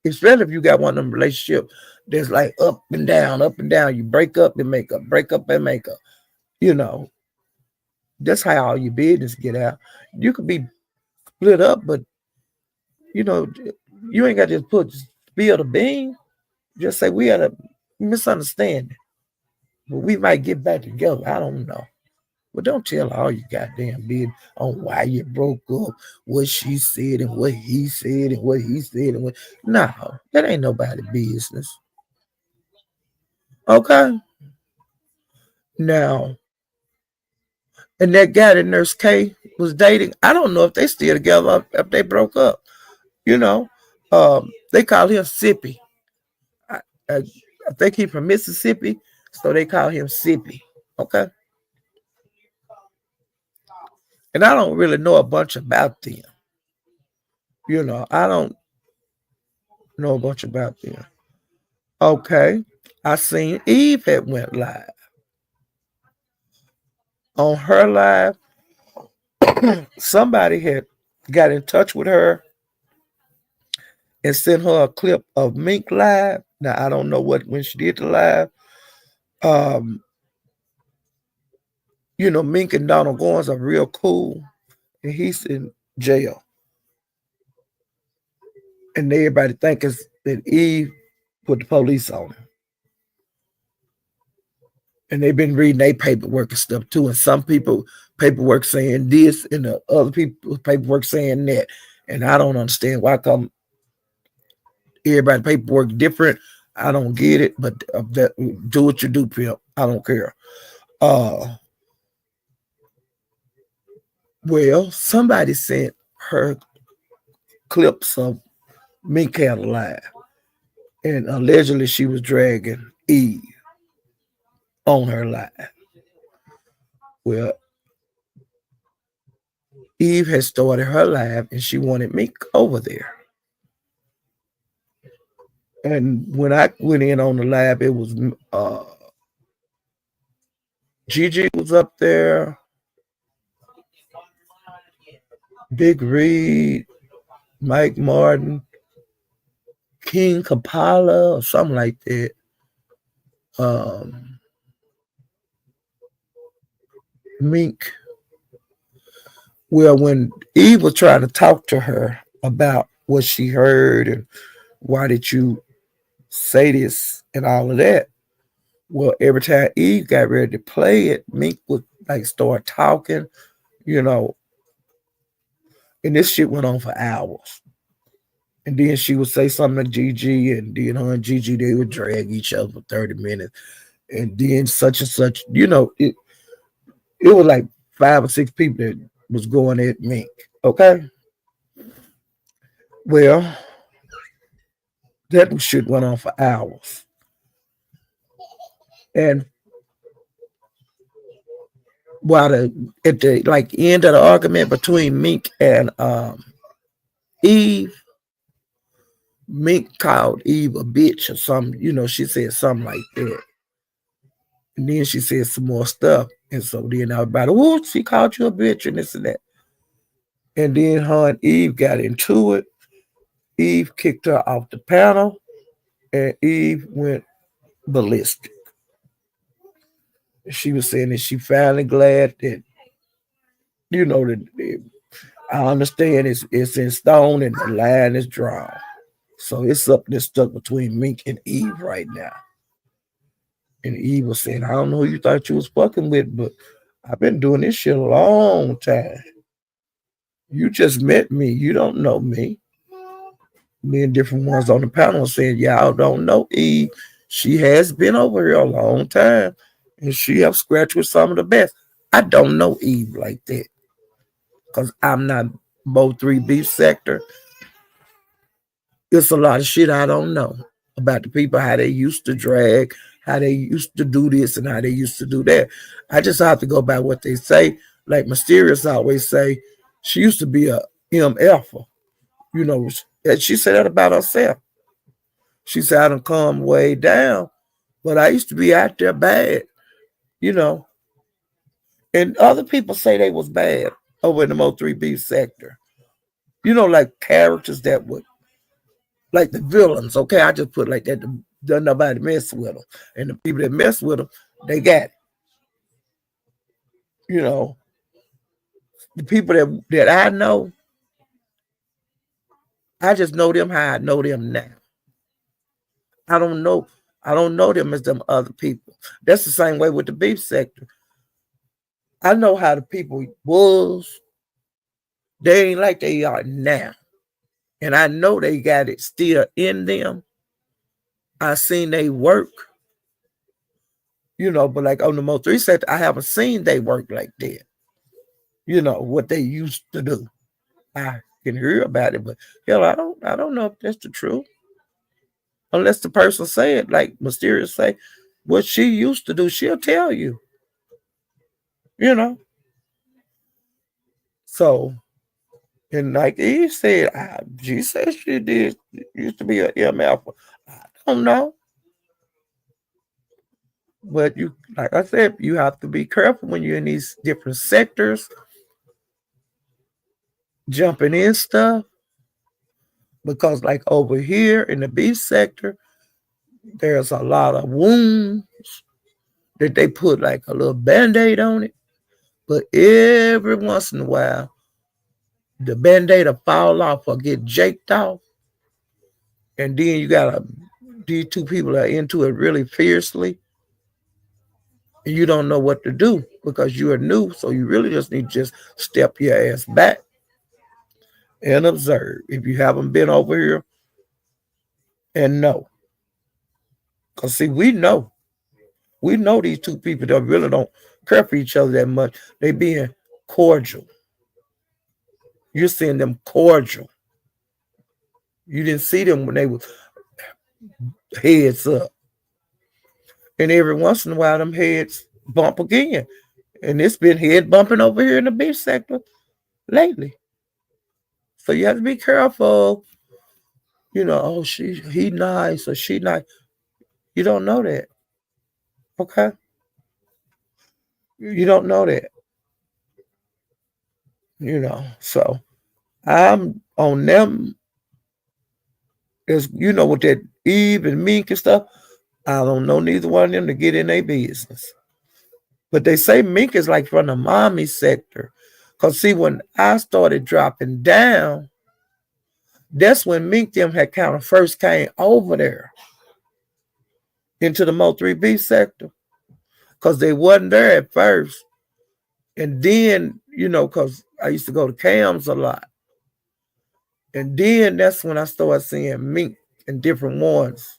[SPEAKER 1] Especially if you got one of them relationships that's like up and down, up and down. You break up and make up, break up and make up. You know, that's how all your business get out. You could be split up, but you know, you ain't got to just spill the bean. Just say we had a misunderstanding, but we might get back together. I don't know. But don't tell all your goddamn business on why you broke up, what she said and what he said and what he said and what. No, that ain't nobody business. Okay. Now, and that guy that Nurse K was dating, I don't know if they still together if they broke up. You know, they call him Sippy. I, I, I think he's from Mississippi, so they call him Sippy. Okay. And I don't really know a bunch about them. I don't know a bunch about them. Okay. I seen Eve had went live. On her live, somebody had got in touch with her and sent her a clip of Mink live. Now I don't know what when she did the live. Um, Mink and Donald Goins are real cool, and he's in jail. And everybody thinks that Eve put the police on him. And they've been reading their paperwork and stuff too. And some people paperwork saying this, and the other people paperwork saying that. And I don't understand why come everybody paperwork different. I don't get it, but do what you do, pimp. I don't care. Well, somebody sent her clips of Mink had alive, and allegedly she was dragging Eve on her live. Well, Eve had started her live, and she wanted Mink over there. And when I went in on the live, it was Gigi was up there, Big Reed, Mike Martin, King Kapala, or something like that. Mink. Well, when Eve was trying to talk to her about what she heard and why did you say this and all of that, well, every time Eve got ready to play it, Mink would like start talking, you know, and this shit went on for hours. And then she would say something to Gigi, and then her and Gigi they would drag each other for 30 minutes. And then such and such, it was like 5 or 6 people that was going at Mink. Okay. Well, that shit went on for hours. And while at the like end of the argument between Mink and Eve, Mink called Eve a bitch or something. She said something like that. And then she said some more stuff. And so then everybody, oh, she called you a bitch and this and that. And then her and Eve got into it. Eve kicked her off the panel, and Eve went ballistic. She was saying that she finally glad that, that I understand it's in stone and the line is drawn. So it's something that's stuck between Mink and Eve right now. And Eve was saying, I don't know who you thought you was fucking with, but I've been doing this shit a long time. You just met me. You don't know me. Me and different ones on the panel saying, y'all don't know Eve. She has been over here a long time. And she have scratched with some of the best. I don't know Eve like that. Because I'm not both 3B sector. It's a lot of shit I don't know about the people, how they used to drag, how they used to do this and how they used to do that. I just have to go by what they say. Like Mysterious always say, she used to be a MF. You know, and she said that about herself. She said, I done come way down, but I used to be out there bad, you know. And other people say they was bad over in the Mo 3B sector. You know, like characters that would, like the villains, okay? I just put like that, doesn't nobody mess with them. And the people that mess with them, they got it. You know, the people that I know, I just know them how I know them now. I don't know. I don't know them as them other people. That's the same way with the beef sector. I know how the people was. They ain't like they are now. And I know they got it still in them. I seen they work, you know, but like on the Mo 3 sector, I haven't seen they work like that. You know, what they used to do. I can hear about it, but hell, I don't know if that's the truth. Unless the person say it, like Mysterious say, what she used to do, she'll tell you. You know. So, and like Eve said, she said she did used to be an MF. I don't know. But you, like I said, you have to be careful when you're in these different sectors, jumping in stuff. Because like over here in the beef sector, there's a lot of wounds that they put like a little band-aid on it. But every once in a while, the band-aid will fall off or get jaked off. And then you got these two people are into it really fiercely. And you don't know what to do because you are new. So you really just need to just step your ass back and observe. If you haven't been over here and know. Because see, we know. We know these two people that really don't care for each other that much. They being cordial. You're seeing them cordial. You didn't see them when they were heads up. And every once in a while, them heads bump again. And it's been head bumping over here in the beef sector lately. So you have to be careful. You know, oh, he nice or she nice. You don't know that. Okay? You don't know that. You know. So I'm on them. As you know, with that Eve and Mink and stuff, I don't know neither one of them to get in their business. But they say Mink is like from the mommy sector. Because see, when I started dropping down, that's when Mink them had kind of first came over there into the Mo 3B sector. Because they wasn't there at first. And then, you know, because I used to go to cams a lot. And then that's when I started seeing Mink and different ones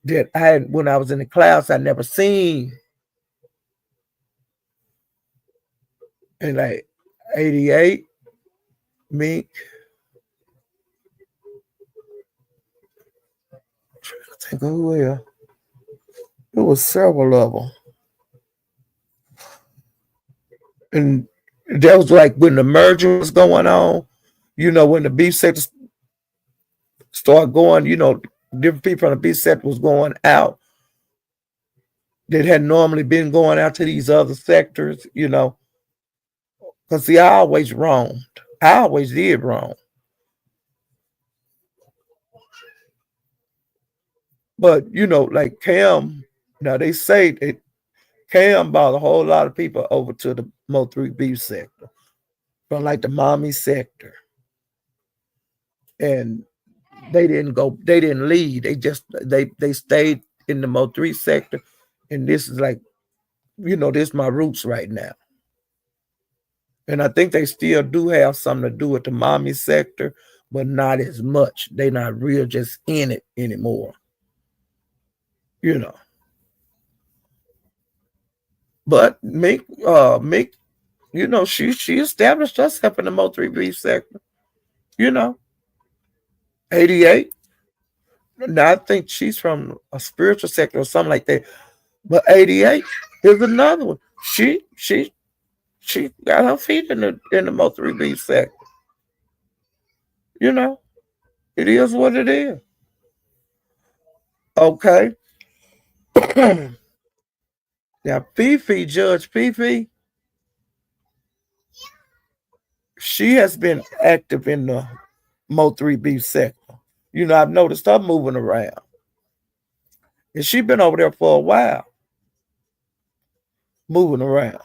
[SPEAKER 1] that I had when I was in the class I never seen. And like 88, Mink. I think who else? It was several of them. And that was like when the merger was going on, you know, when the beef sector started going, you know, different people from the beef sector was going out that had normally been going out to these other sectors, you know. Because see, I always wronged. I always did wrong. But, you know, like Cam, now they say that Cam brought a whole lot of people over to the Mo 3B sector. from like the mommy sector, and they didn't go. They didn't leave. They stayed in the Mo3 sector, and this is like this is my roots right now. And I think they still do have something to do with the mommy sector, but not as much. They not real just in it anymore. You know. But Mick, she established herself in the Mo3B sector. You know, 88. Now I think she's from a spiritual sector or something like that. But 88, here's another one. She got her feet in the Mo3B sector. You know, it is what it is. Okay. Now Fifi, Judge Fifi, she has been active in the Mo3B sector. I've noticed her moving around. And she been over there for a while, moving around.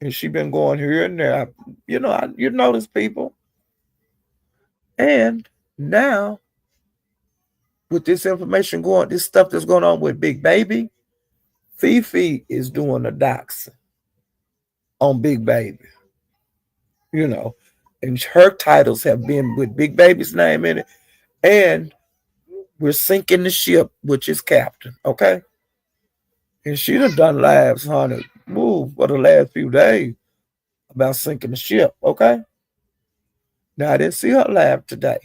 [SPEAKER 1] And she been going here and there. You notice people. And now, with this information this stuff that's going on with Big Baby, Fifi is doing a doxing on Big Baby. And her titles have been with Big Baby's name in it. And we're sinking the ship, which is captain. Okay. And she done lives, honey, for the last few days about sinking the ship. Okay. Now I didn't see her live today.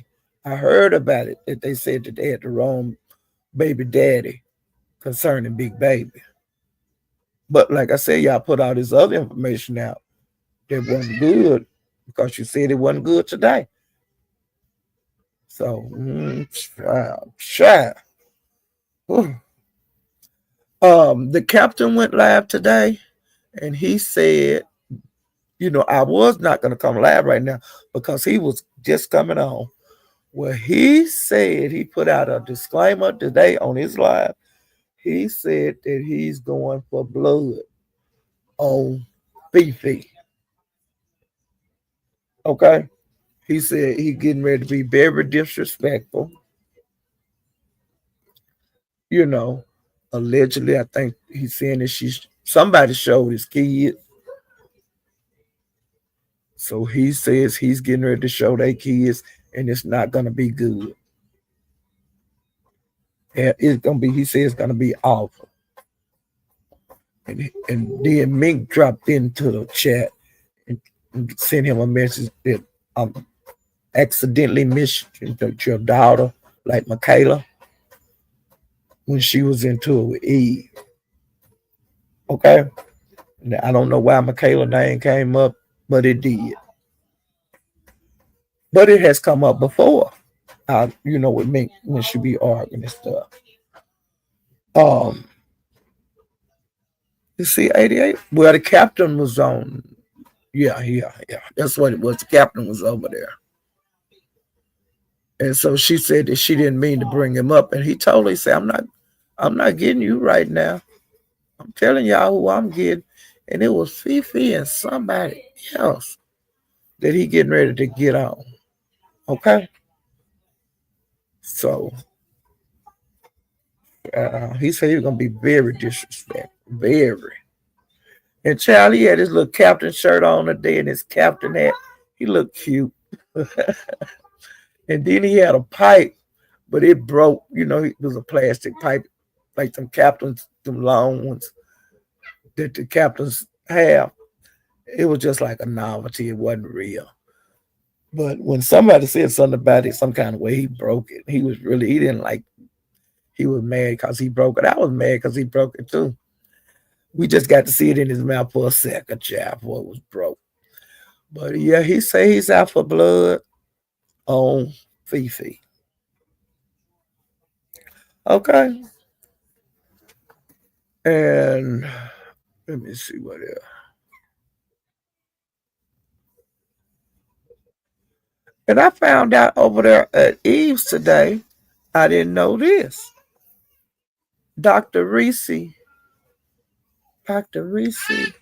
[SPEAKER 1] I heard about it that they said that they had the wrong baby daddy concerning Big Baby. But like I said, y'all put all this other information out that wasn't good because you said it wasn't good today. So, child. The captain went live today, and he said, I was not going to come live right now because he was just coming on. Well, he said he put out a disclaimer today on his live. He said that he's going for blood on Fifi. Okay. He said he's getting ready to be very disrespectful. Allegedly, I think he's saying that somebody showed his kid. So he says he's getting ready to show their kids, and it's not gonna be good. And it's gonna be, he says it's gonna be awful. And then Mink dropped into the chat and sent him a message that accidentally missed your daughter, like Michaela, when she was into it with Eve. Okay? Now, I don't know why Michaela name came up, but it did. But it has come up before. With Mink when she be arguing and stuff. Um, you see, 88. Well, the captain was on. Yeah, yeah, yeah. That's what it was. The captain was over there. And so she said that she didn't mean to bring him up. And he totally said, I'm not getting you right now. I'm telling y'all who I'm getting. And it was Fifi and somebody else that he getting ready to get on. Okay? So he said he was gonna be very disrespectful. Very. And Charlie had his little captain shirt on today and his captain hat. He looked cute. And then he had a pipe, but it broke. It was a plastic pipe, like them captains, them long ones that the captains have. It was just like a novelty. It wasn't real. But when somebody said something about it some kind of way, he broke it. He didn't like, he was mad because he broke it. I was mad because he broke it too. We just got to see it in his mouth for a second, child, before it was broke. But yeah, he say he's out for blood on Fifi. Okay. And let me see what else. And I found out over there at Eve's today, I didn't know this. Dr. Reese, Dr. Reese,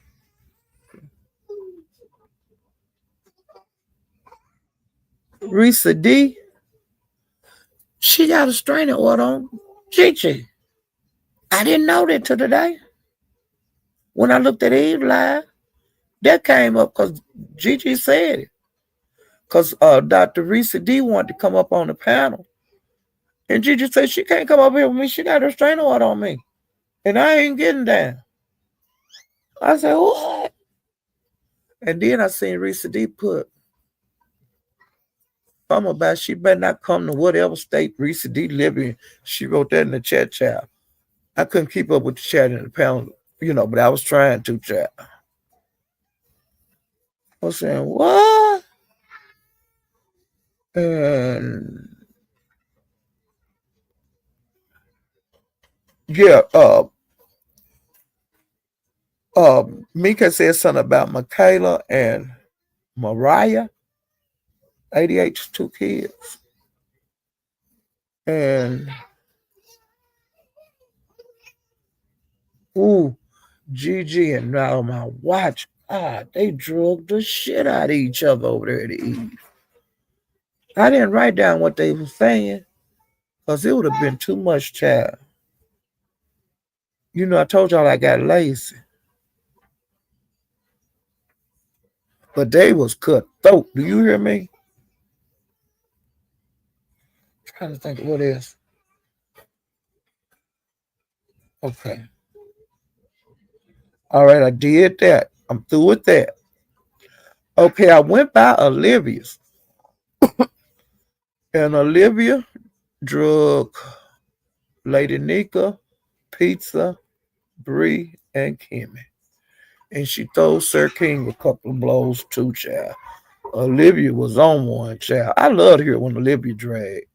[SPEAKER 1] Risa D, she got a restraining order on Gigi. I didn't know that till today. When I looked at Eve Live, that came up because Gigi said it. Because Dr. Risa D wanted to come up on the panel. And Gigi said she can't come up here with me. She got a restraining order on me. And I ain't getting down. I said, what? And then I seen Risa D put something about she better not come to whatever state Risa D live in. She wrote that in the chat, child. I couldn't keep up with the chat in the panel, but I was trying to, child. I was saying, what? And yeah, Mika said something about Michaela and Mariah, ADH's two kids. And Gigi and now my watch, they drugged the shit out of each other over there to eat. I didn't write down what they were saying because it would have been too much, child. I told y'all I got lazy. But they was cutthroat. Do you hear me? I'm trying to think of what else. Okay. All right, I did that. I'm through with that. Okay, I went by Olivia's. And Olivia drug Lady Nika, Pizza, Bree, and Kimmy. And she threw Sir King a couple of blows too, child. Olivia was on one, child. I loved her when Olivia dragged.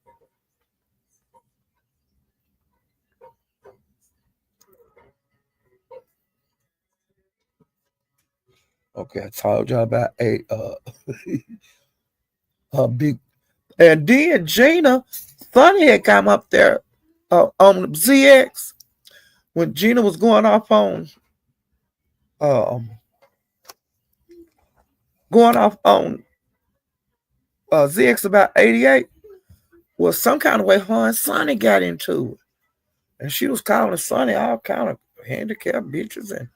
[SPEAKER 1] Okay, I told y'all about a big. And then Gina, Funny had come up there on ZX when Gina was going off on ZX about 88. Well, some kind of way her and Sonny got into it. And she was calling Sonny all kind of handicapped bitches and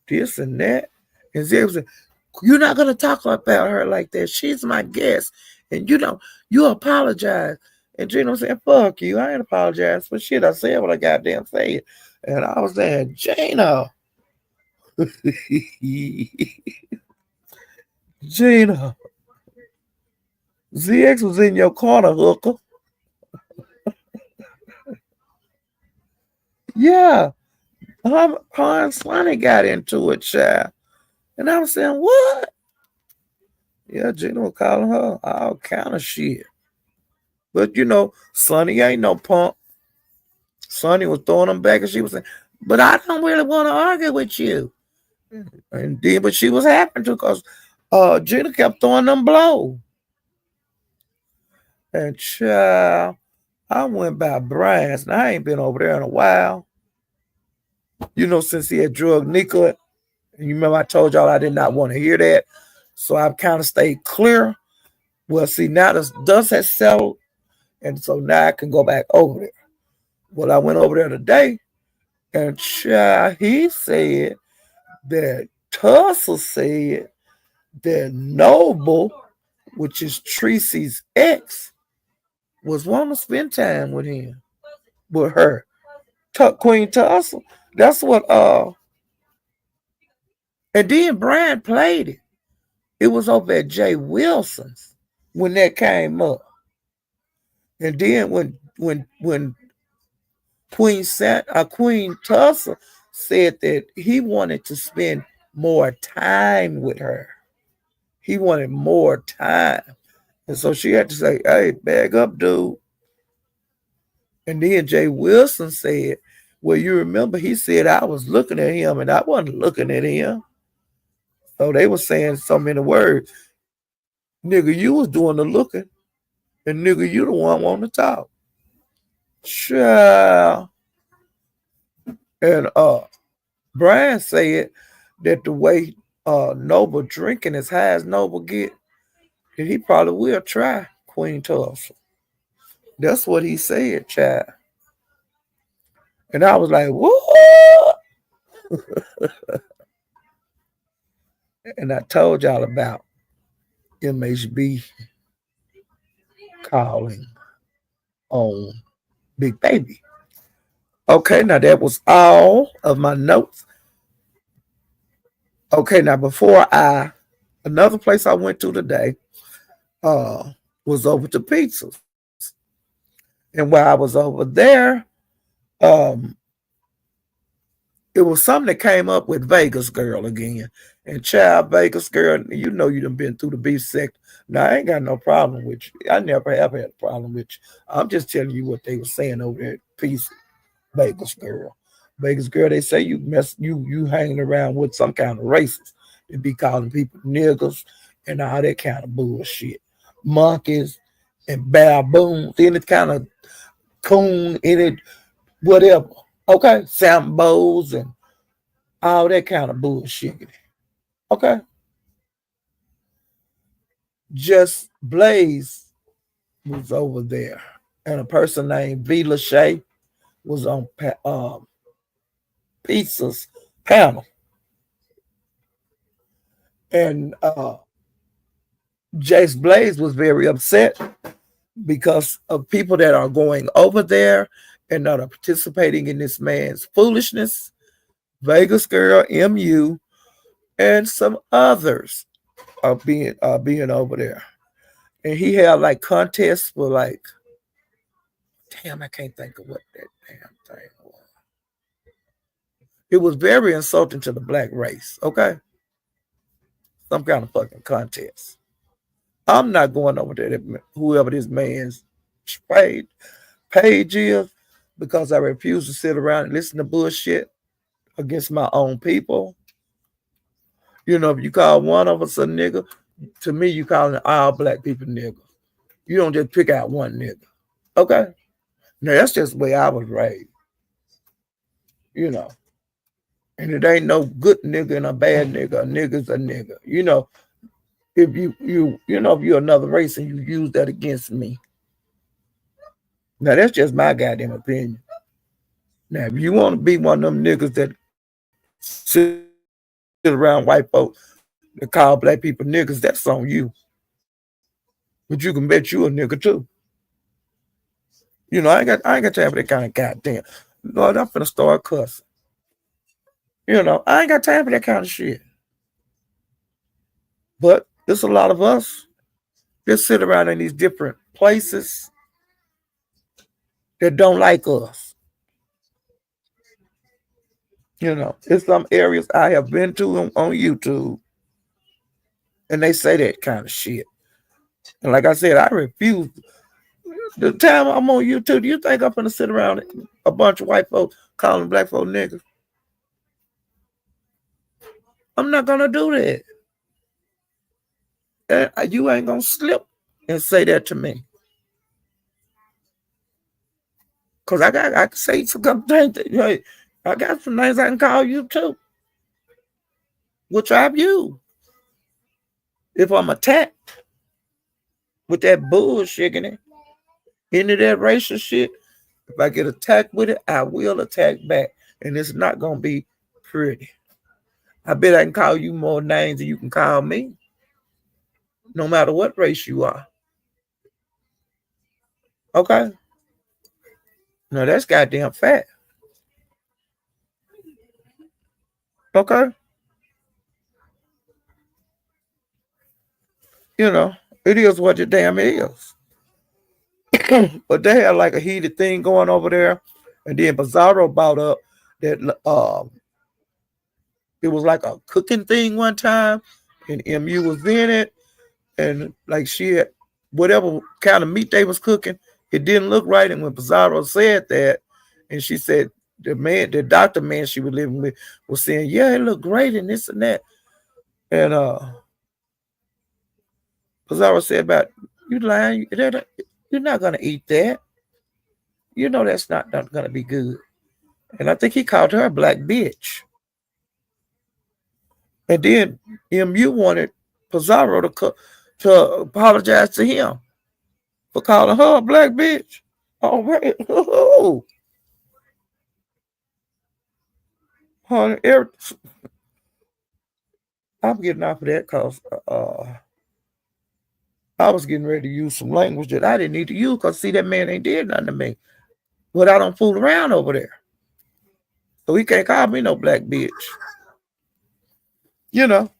[SPEAKER 1] this and that. And ZX was like, you're not going to talk about her like that. She's my guest. And you apologize. And Gina was saying, fuck you. I ain't apologize for shit. I said what I goddamn said. And I was saying, Gina. Gina. ZX was in your corner, hooker. Yeah. Her and Sonny got into it, child. And I was saying, what? Yeah, Gina was calling her all kind of shit. But Sonny ain't no punk. Sonny was throwing them back and she was saying, but I don't really want to argue with you. And then, but she was happy to because Gina kept throwing them blows. And child, I went by Brian's and I ain't been over there in a while. Since he had drugged Nika. And you remember I told y'all I did not want to hear that. So I've kind of stayed clear. Well, see, now the dust has settled. And so now I can go back over there. Well, I went over there today. And child, he said that Tussle said that Noble, which is Tracy's ex, was wanting to spend time with him, with her. Queen Tussle. That's what, and then Brian played it. It was over at Jay Wilson's when that came up. And then when Queen Tussle said that he wanted to spend more time with her. He wanted more time. And so she had to say, hey, bag up, dude. And then Jay Wilson said, well, you remember he said I was looking at him and I wasn't looking at him. So they were saying so many words. Nigga, you was doing the looking. And nigga, you the one wanting to talk. Child. And Brian said that the way Noble drinking as high as Noble get, that he probably will try Queen Tulsa. That's what he said, child. And I was like, what? And I told y'all about MHB calling on Big Baby. Okay, now that was all of my notes. Okay, now another place I went to today was over to Pizzas. And while I was over there, um, it was something that came up with Vegas Girl again. And child, Vegas Girl, you know you done been through the beef sector. Now, I ain't got no problem with you. I never have had a problem with you. I'm just telling you what they were saying over there at Peace, Vegas Girl. Vegas Girl, they say you hanging around with some kind of racist. They be calling people niggers and all that kind of bullshit. Monkeys and baboons, any kind of coon, any whatever. Okay? Sambos and all that kind of bullshit. Okay? Just Blaze was over there. And a person named V. Lachey was on Pizza's panel. And Jace Blaze was very upset because of people that are going over there and not participating in this man's foolishness. Vegas Girl, MU, and some others are being over there. And he had like contests for like, damn, I can't think of what that damn thing was. It was very insulting to the black race, okay? Some kind of fucking contest. I'm not going over there, whoever this man's page is, because I refuse to sit around and listen to bullshit against my own people. You know, if you call one of us a nigga, to me, you calling all black people niggas. You don't just pick out one nigga. Okay? Now, that's just the way I was raised. You know. And it ain't no good nigga and a bad nigga. A nigga's a nigga. You know, if if you're another race and you use that against me. Now, that's just my goddamn opinion. Now, if you want to be one of them niggas that sit around white folks that call black people niggas, that's on you. But you can bet you a nigga too. You know, I ain't got time for that kind of goddamn. Lord, I'm finna start cussing. You know, I ain't got time for that kind of shit. But there's a lot of us that sit around in these different places that don't like us. You know, there's some areas I have been to on YouTube, and they say that kind of shit. And like I said, I refuse. The time I'm on YouTube, do you think I'm gonna sit around a bunch of white folks calling black folks niggas? I'm not gonna do that. And you ain't gonna slip and say that to me. Cause I can say some things. Hey, I got some names I can call you too. Which I've used. If I'm attacked with that bullshit in it, into that racial shit, if I get attacked with it, I will attack back. And it's not gonna be pretty. I bet I can call you more names than you can call me. No matter what race you are. Okay? No, that's goddamn fat. Okay? You know, it is what it damn is. But they had like a heated thing going over there. And then Bizarro brought up that it was like a cooking thing one time. And MU was in it. And like she had whatever kind of meat they was cooking, it didn't look right. And when Bizarro said that, and she said the doctor man she was living with was saying, yeah, it looked great and this and that. And Bizarro said about, you lying, you're not gonna eat that. You know that's not gonna be good. And I think he called her a black bitch. And then MU wanted Pizarro to apologize to him. for calling her a black bitch. All right. Oh, honey, I'm getting off of that because I was getting ready to use some language that I didn't need to use because, see, that man ain't did nothing to me. But I don't fool around over there. So he can't call me no black bitch. You know,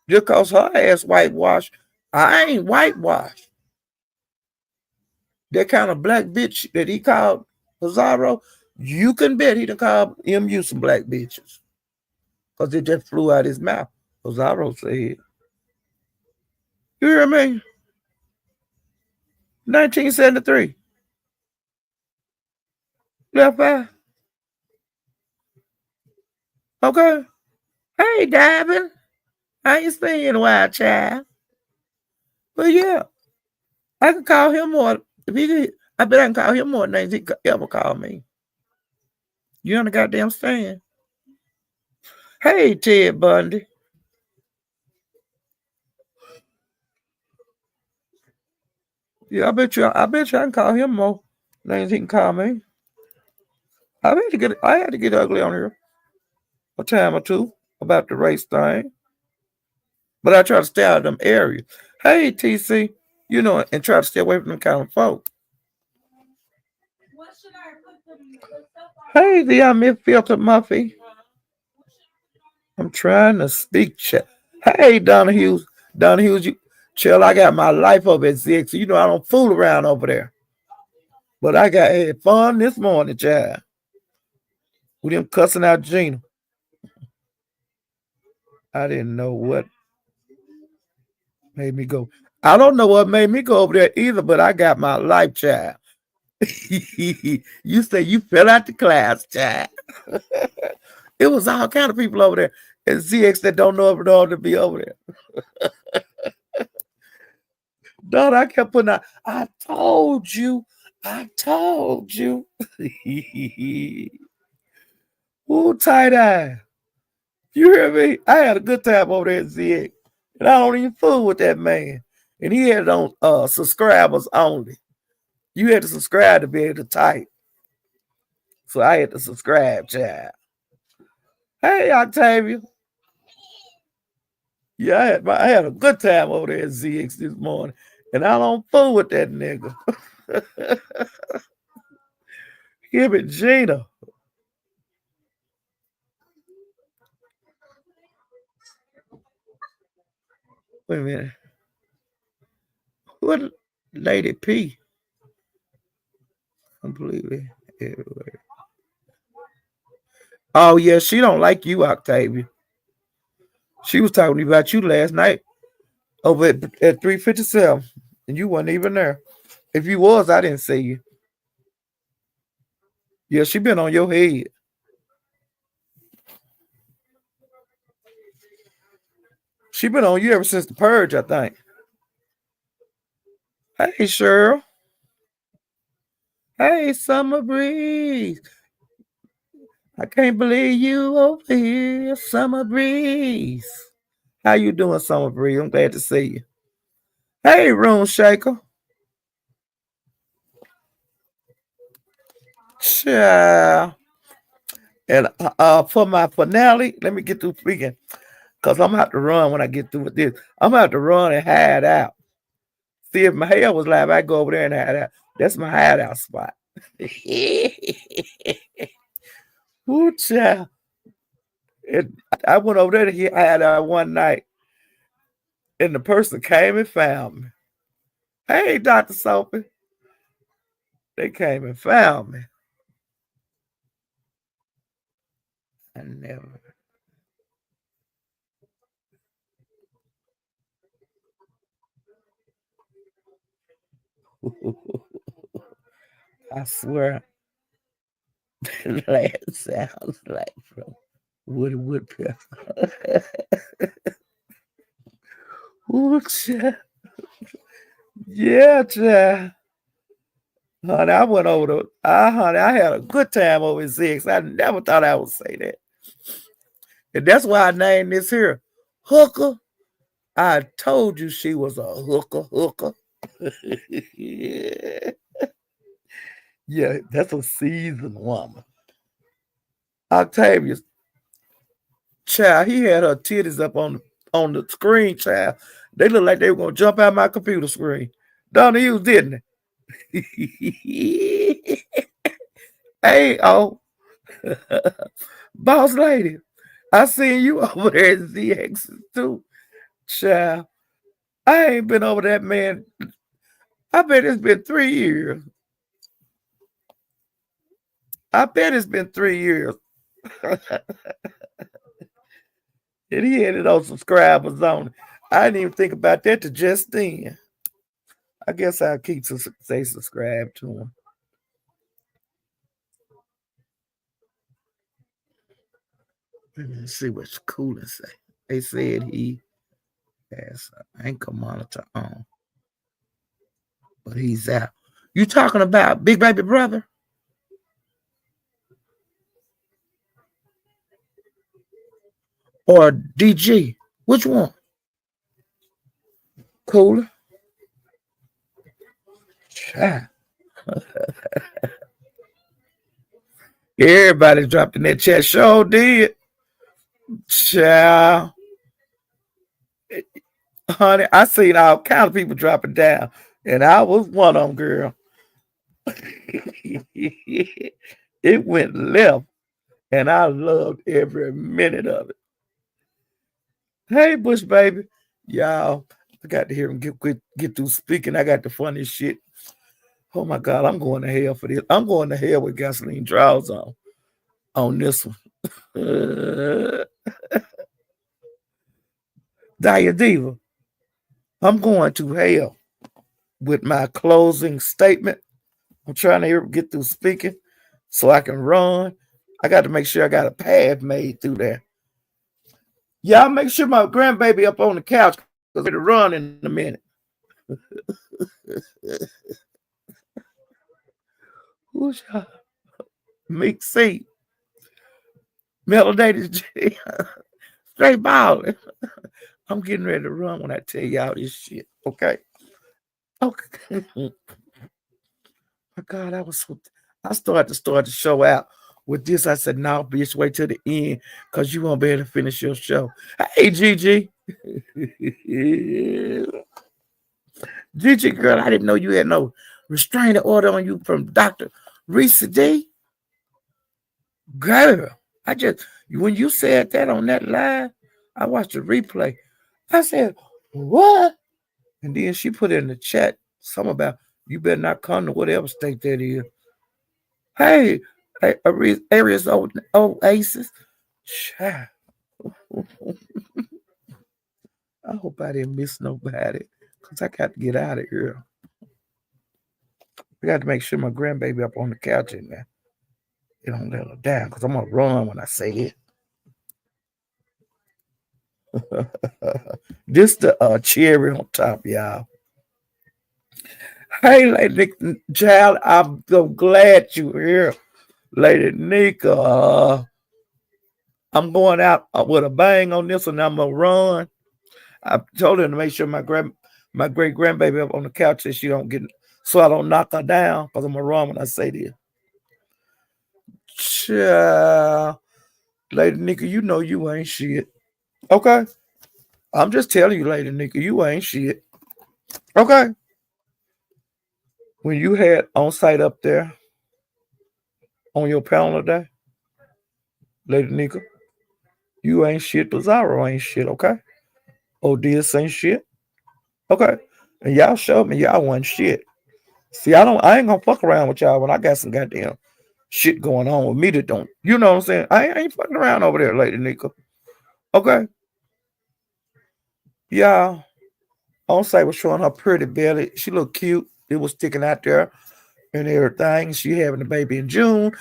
[SPEAKER 1] just because her ass whitewashed, I ain't whitewashed. That kind of black bitch that he called Pizarro, you can bet he done called MU some black bitches. Because it just flew out his mouth. Pizarro said, you hear me? 1973. Left eye. Okay. Hey, Davin. How you staying, wild child? But yeah, I can call him more. If he could, I bet I can call him more names he could ever call me. You on the goddamn stand? Hey, Ted Bundy. Yeah, I bet you I can call him more names he can call me. I had to get ugly on here a time or two about the race thing. But I try to stay out of them areas. Hey, TC, and try to stay away from them kind of folk. Hey, the Filter Muffy. I'm trying to speak. Hey, Donahue. Donahue, chill, I got my life up at 6. I don't fool around over there. But I had fun this morning, child. With them cussing out Gina. I didn't know what made me go. I don't know what made me go over there either, but I got my life, child. You say you fell out the class, child. It was all kind of people over there. And ZX that don't know if it all to be over there. No, I kept putting out, I told you. Ooh, tight eye. You hear me? I had a good time over there at ZX. And I don't even fool with that man. And he had it on subscribers only. You had to subscribe to be able to type. So I had to subscribe, child. Hey, Octavia. Yeah, I had a good time over there at ZX this morning. And I don't fool with that nigga. Give it Gina. Wait a minute. What Lady P? Completely everywhere. Oh yeah, she don't like you, Octavia. She was talking about you last night over at 357, and you wasn't even there. If you was, I didn't see you. Yeah, she been on your head. She been on you ever since the purge, I think. Hey, Cheryl. Hey, Summer Breeze. I can't believe you over here, Summer Breeze. How you doing, Summer Breeze? I'm glad to see you. Hey, Room Shaker. Child. And for my finale, let me get through speaking. Because I'm about to run when I get through with this. I'm about to run and hide out. See, if my hair was live, I'd go over there and hide out. That's my hideout spot. Ooh, child. I went over there to hide out one night, and the person came and found me. Hey, Dr. Sophie. They came and found me. I never. I swear, that sounds like from Woody Woodpecker. Ooh, child. Yeah, child. Honey, I went over to, honey, I had a good time over at Six. I never thought I would say that. And that's why I named this here Hooker. I told you she was a hooker. Yeah, yeah, that's a seasoned woman. Octavius, child, he had her titties up on the screen, child. They looked like they were gonna jump out my computer screen. Donna Hughes, didn't he? Hey, oh, boss lady, I seen you over there at ZX too, child. I ain't been over that man. I bet it's been 3 years. I bet it's been 3 years. And he had those subscribers on it. I didn't even think about that to just then. I guess I'll keep to say subscribe to him. Let me see what Cooler say. They said he has an ankle monitor on, but he's out. You talking about Big Baby Brother or DG? Which one? Cooler? Child. Everybody dropped in that chat. Sure did. Child. Honey, I seen all kind of people dropping down, and I was one of them, girl. It went left, and I loved every minute of it. Hey, Bush baby, y'all, I got to hear him get through speaking. I got the funniest shit. Oh my God, I'm going to hell for this. I'm going to hell with gasoline draws on this one. Dia Diva, I'm going to hell with my closing statement. I'm trying to get through speaking so I can run. I got to make sure I got a path made through there. Y'all make sure my grandbaby up on the couch because I'm ready to run in a minute. Who's y'all? Meek C. Melody J. Straight balling. I'm getting ready to run when I tell y'all this shit. Okay. Okay. My God, I started to start the show out with this. I said, no, bitch, wait till the end because you won't be able to finish your show. Hey, Gigi. Gigi, girl, I didn't know you had no restraining order on you from Dr. Reese D. Girl, when you said that on that live, I watched the replay. I said, what? And then she put in the chat something about you better not come to whatever state that is. Hey, areas oasis. Child. I hope I didn't miss nobody because I got to get out of here. I got to make sure my grandbaby up on the couch in there. It don't let her down because I'm going to run when I say it. This the cherry on top, y'all. Hey, Lady Child, I'm so glad you're here. Lady Nika, I'm going out with a bang on this and I'm going to run. I told her to make sure my great grandbaby up on the couch so she don't get, so I don't knock her down because I'm going to run when I say this. Child, Lady Nika, you know you ain't shit. Okay? I'm just telling you, Lady Nika, you ain't shit. Okay? When you had Onsite up there on your panel today, Lady Nika, you ain't shit. Bizarro ain't shit, okay? Odious ain't shit. Okay. And y'all showed me y'all wasn't shit. See, I ain't gonna fuck around with y'all when I got some goddamn shit going on with me that don't. You know what I'm saying? I ain't fucking around over there, Lady Nika. Okay. Yeah. Onsite was showing her pretty belly. She looked cute. It was sticking out there and everything. She having a baby in June.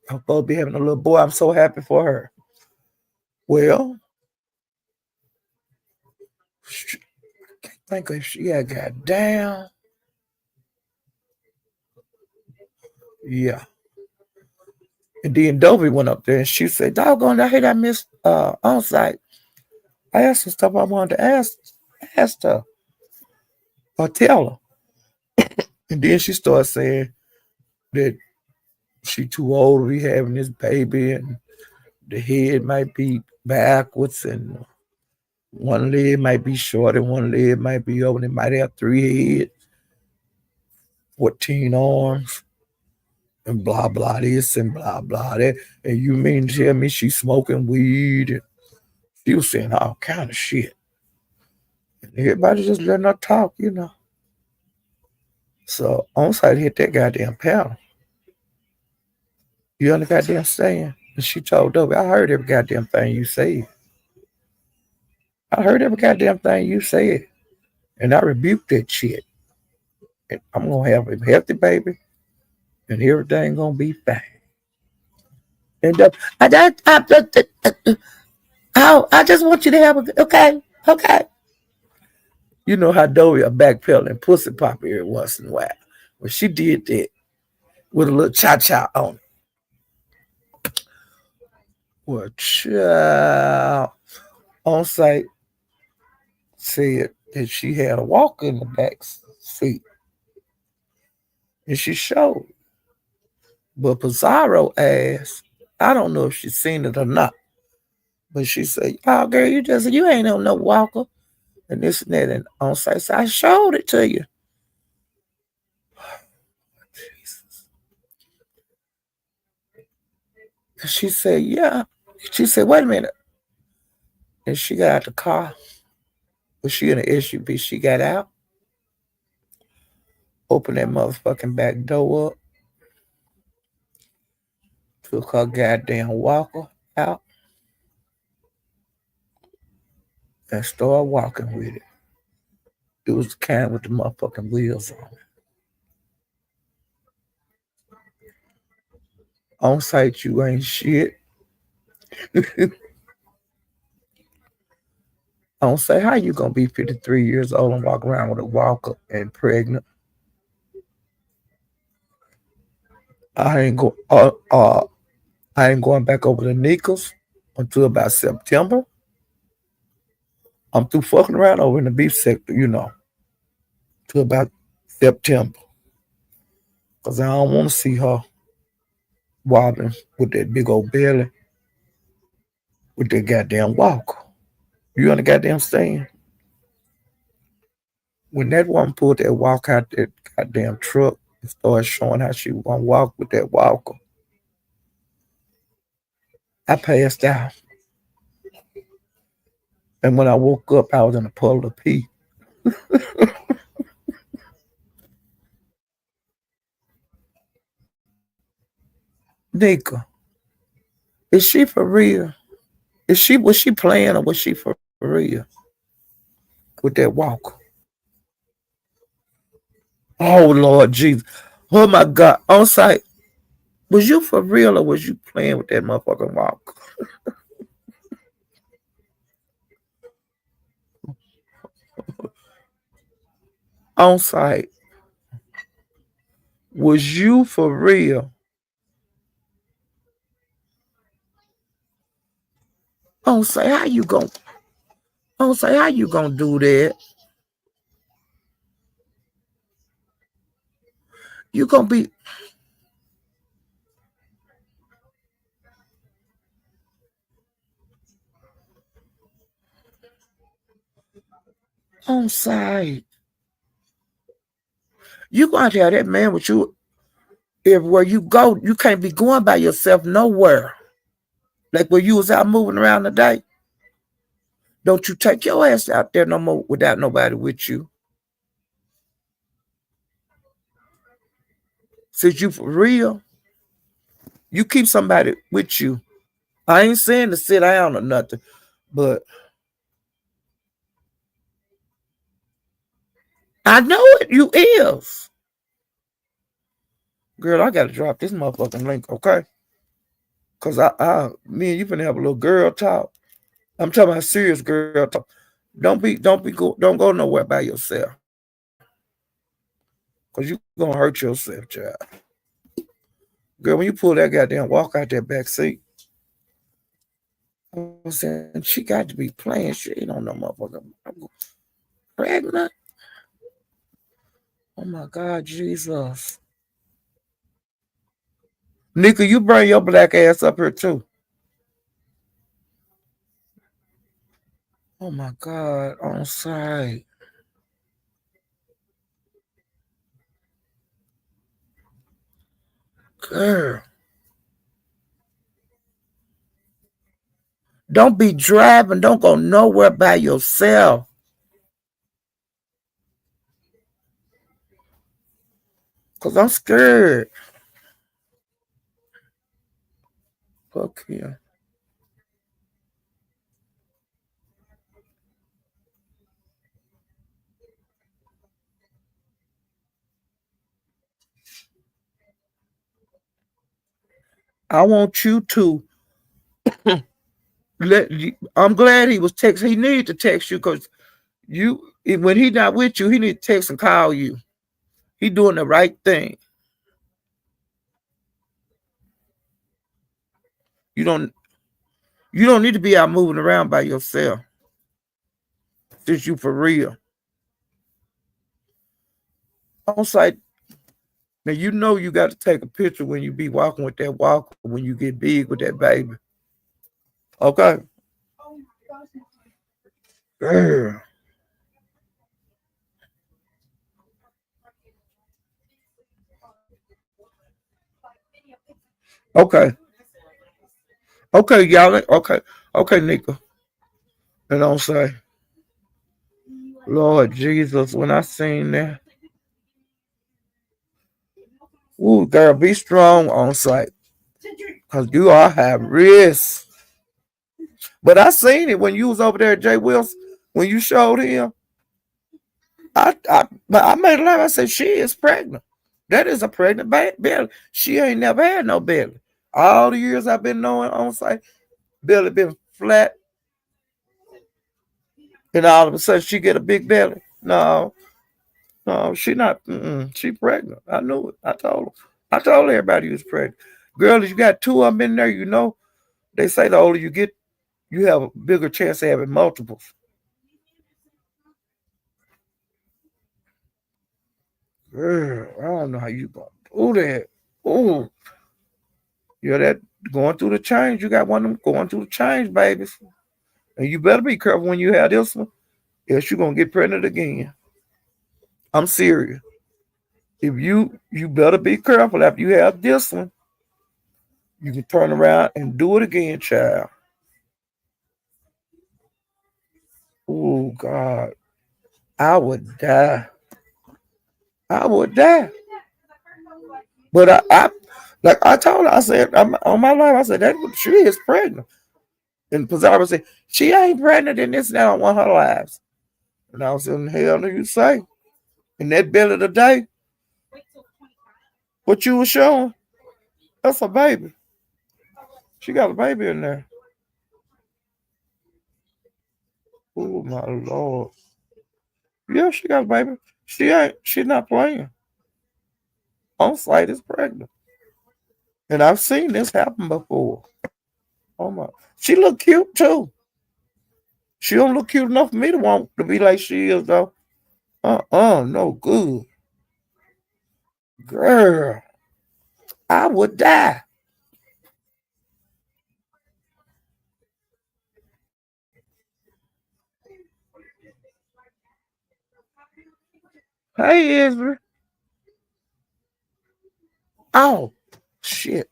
[SPEAKER 1] I'm supposed to be having a little boy. I'm so happy for her. Well, I can't think if she had got down. Yeah. And then Dovey went up there and she said, doggone, I hate I missed Onsite. I asked her stuff I wanted to ask her or tell her. And then she started saying that she too old to be having this baby, and the head might be backwards, and one leg might be short, and one leg might be open. It might have 3 heads, 14 arms, and blah blah this and blah blah that. And you mean to tell me she's smoking weed? And she was saying all kind of shit. And everybody just letting her talk. So Onsite hit that goddamn panel. You understand goddamn saying? And she told Dobie, I heard every goddamn thing you said. I heard every goddamn thing you said. And I rebuked that shit. And I'm gonna have a healthy baby and everything gonna be fine. And I just want you to have a okay, okay. You know how Dobie a backpedaling pussy pop every once in a while. When she did that with a little cha-cha on it. Well, child Onsite said that she had a walker in the back seat. And she showed. But Pizarro asked, I don't know if she's seen it or not. But she said, oh girl, you ain't on no walker. And this and that. And Onsite said, I showed it to you. Jesus. And she said, yeah. She said, wait a minute. And she got out the car. Was she in an SUV? She got out, opened that motherfucking back door up, took her goddamn walker out, and started walking with it. It was the kind with the motherfucking wheels on it. Onsite, you ain't shit. Onsite, how you gonna be 53 years old and walk around with a walker and pregnant? I ain't go. I ain't going back over the Nichols until about September. I'm through fucking around over in the beef sector, till about September. Cause I don't want to see her wobbling with that big old belly with that goddamn walker. You understand? When that woman pulled that walk out that goddamn truck and started showing how she was gonna walk with that walker, I passed out. And when I woke up, I was in a puddle of pee. Nigga, is she for real? Was she playing or was she for real with that walker? Oh Lord Jesus. Oh my God. Onsite, was you for real or was you playing with that motherfucking walker? Onsite, was you for real? Onsite, how you gonna do that? You gonna be Onsite. You gonna have that man with you everywhere you go. You can't be going by yourself nowhere. Like when you was out moving around today. Don't you take your ass out there no more without nobody with you. Since you for real, you keep somebody with you. I ain't saying to sit down or nothing, but I know it. You is. Girl, I gotta drop this motherfucking link, okay? Cause me and you finna have a little girl talk. I'm talking about serious girl talk. Don't go nowhere by yourself. Cause you gonna hurt yourself, child. Girl, when you pull that goddamn walk out that back seat, I was saying she got to be playing. She ain't on no motherfucker. I'm pregnant. Oh my God, Jesus. Nika, you bring your black ass up here too. Oh my God, on site. Girl, don't be driving. Don't go nowhere by yourself. Cause I'm scared. Fuck you. I want you to I'm glad he was text. He needed to text you because when he not with you, he need to text and call you. He doing the right thing. You don't you don't need to be out moving around by yourself. Since you for real. On site, now you know you got to take a picture when you be walking with that walker when you get big with that baby. Okay. Girl. Okay. Okay, y'all. Okay. Okay, Nika. And don't say, Lord Jesus, when I seen that, ooh, girl, be strong on site. Cause you are high risk. But I seen it when you was over there at Jay Wilson, when you showed him. I made a laugh. I said, she is pregnant. That is a pregnant belly. She ain't never had no belly. All the years I've been knowing on site, belly been flat, and all of a sudden she get a big belly. No, no, she not. She pregnant. I knew it. I told her. I told everybody you was pregnant. Girl, if you got two of them in there, you know they say the older you get, you have a bigger chance of having multiples. Girl, I don't know how you gonna do that. Oh, you're that going through the change. You got one of them going through the change, babies. And you better be careful when you have this one, else you're gonna get pregnant again. I'm serious. If you better be careful after you have this one, you can turn around and do it again, child. Oh God. I would die. I would die. But I like I told her, I said, on my life, I said, that she is pregnant. And Pizarro said, she ain't pregnant and this and that. I don't want her lives. And I was in hell do you say? In that belly today, what you was showing, that's a baby. She got a baby in there. Oh my Lord. Yeah, she got a baby. She's not playing. On site is pregnant. And I've seen this happen before. Oh my, she look cute too. She don't look cute enough for me to want to be like she is though. No good. Girl, I would die. Hey Ezra. Oh shit.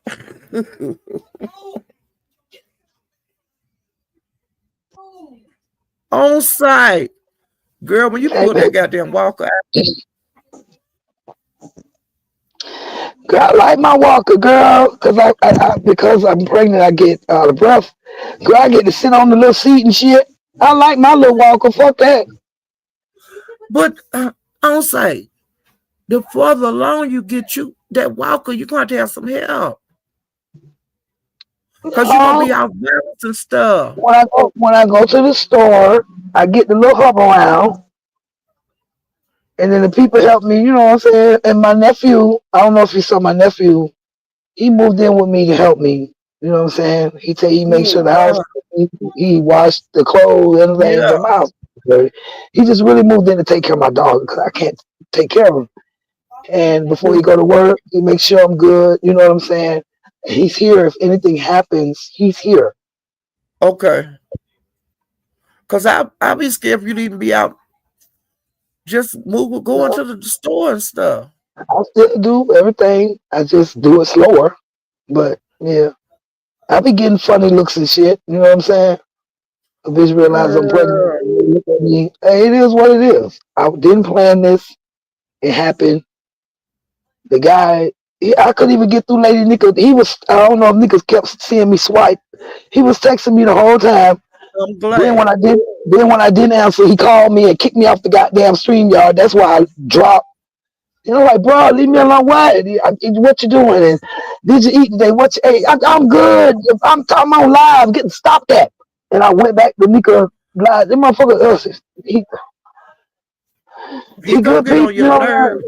[SPEAKER 1] On site. Girl, when you
[SPEAKER 2] Hey,
[SPEAKER 1] pull that goddamn walker out,
[SPEAKER 2] girl, I like my walker, girl, because I'm pregnant, I get out of breath. Girl, I get to sit on the little seat and shit. I like my little walker. Fuck that.
[SPEAKER 1] but on site, the further along you get you that walker, you're going to have some help. Cause you're gonna be
[SPEAKER 2] No,
[SPEAKER 1] out balance and stuff.
[SPEAKER 2] when I go to the store, I get the little hub around, and then the people help me. You know what I'm saying? And my nephew, I don't know if you saw my nephew. He moved in with me to help me. You know what I'm saying? He makes
[SPEAKER 1] Oh
[SPEAKER 2] sure the house.
[SPEAKER 1] God.
[SPEAKER 2] He washed the clothes, everything
[SPEAKER 1] Yeah.
[SPEAKER 2] in my house. He just really moved in to take care of my dog because I can't take care of him. And before he go to work, he makes sure I'm good. You know what I'm saying? He's here. If anything happens, he's here.
[SPEAKER 1] Okay. Cause I be scared if you'd even be out just going to the store and stuff.
[SPEAKER 2] I still do everything. I just do it slower. But yeah, I be getting funny looks and shit. You know what I'm saying? A bitch realize I'm pregnant.
[SPEAKER 1] Girl,
[SPEAKER 2] And they look at me. Hey, it is what it is. I didn't plan this. It happened. The guy, I couldn't even get through Lady Nika. He was, I don't know if Nika kept seeing me swipe. He was texting me the whole time.
[SPEAKER 1] I'm
[SPEAKER 2] Then when
[SPEAKER 1] glad.
[SPEAKER 2] I did, then when I didn't answer, he called me and kicked me off the goddamn stream yard. That's why I dropped. You know, like, bro, leave me alone. What? What you doing? And did you eat today? What? Hey, I'm good. I'm on live. Stop that. And I went back to Nika live. That motherfucker,
[SPEAKER 1] He
[SPEAKER 2] he
[SPEAKER 1] gonna
[SPEAKER 2] good
[SPEAKER 1] get
[SPEAKER 2] people.
[SPEAKER 1] on
[SPEAKER 2] You
[SPEAKER 1] your
[SPEAKER 2] know
[SPEAKER 1] nerves,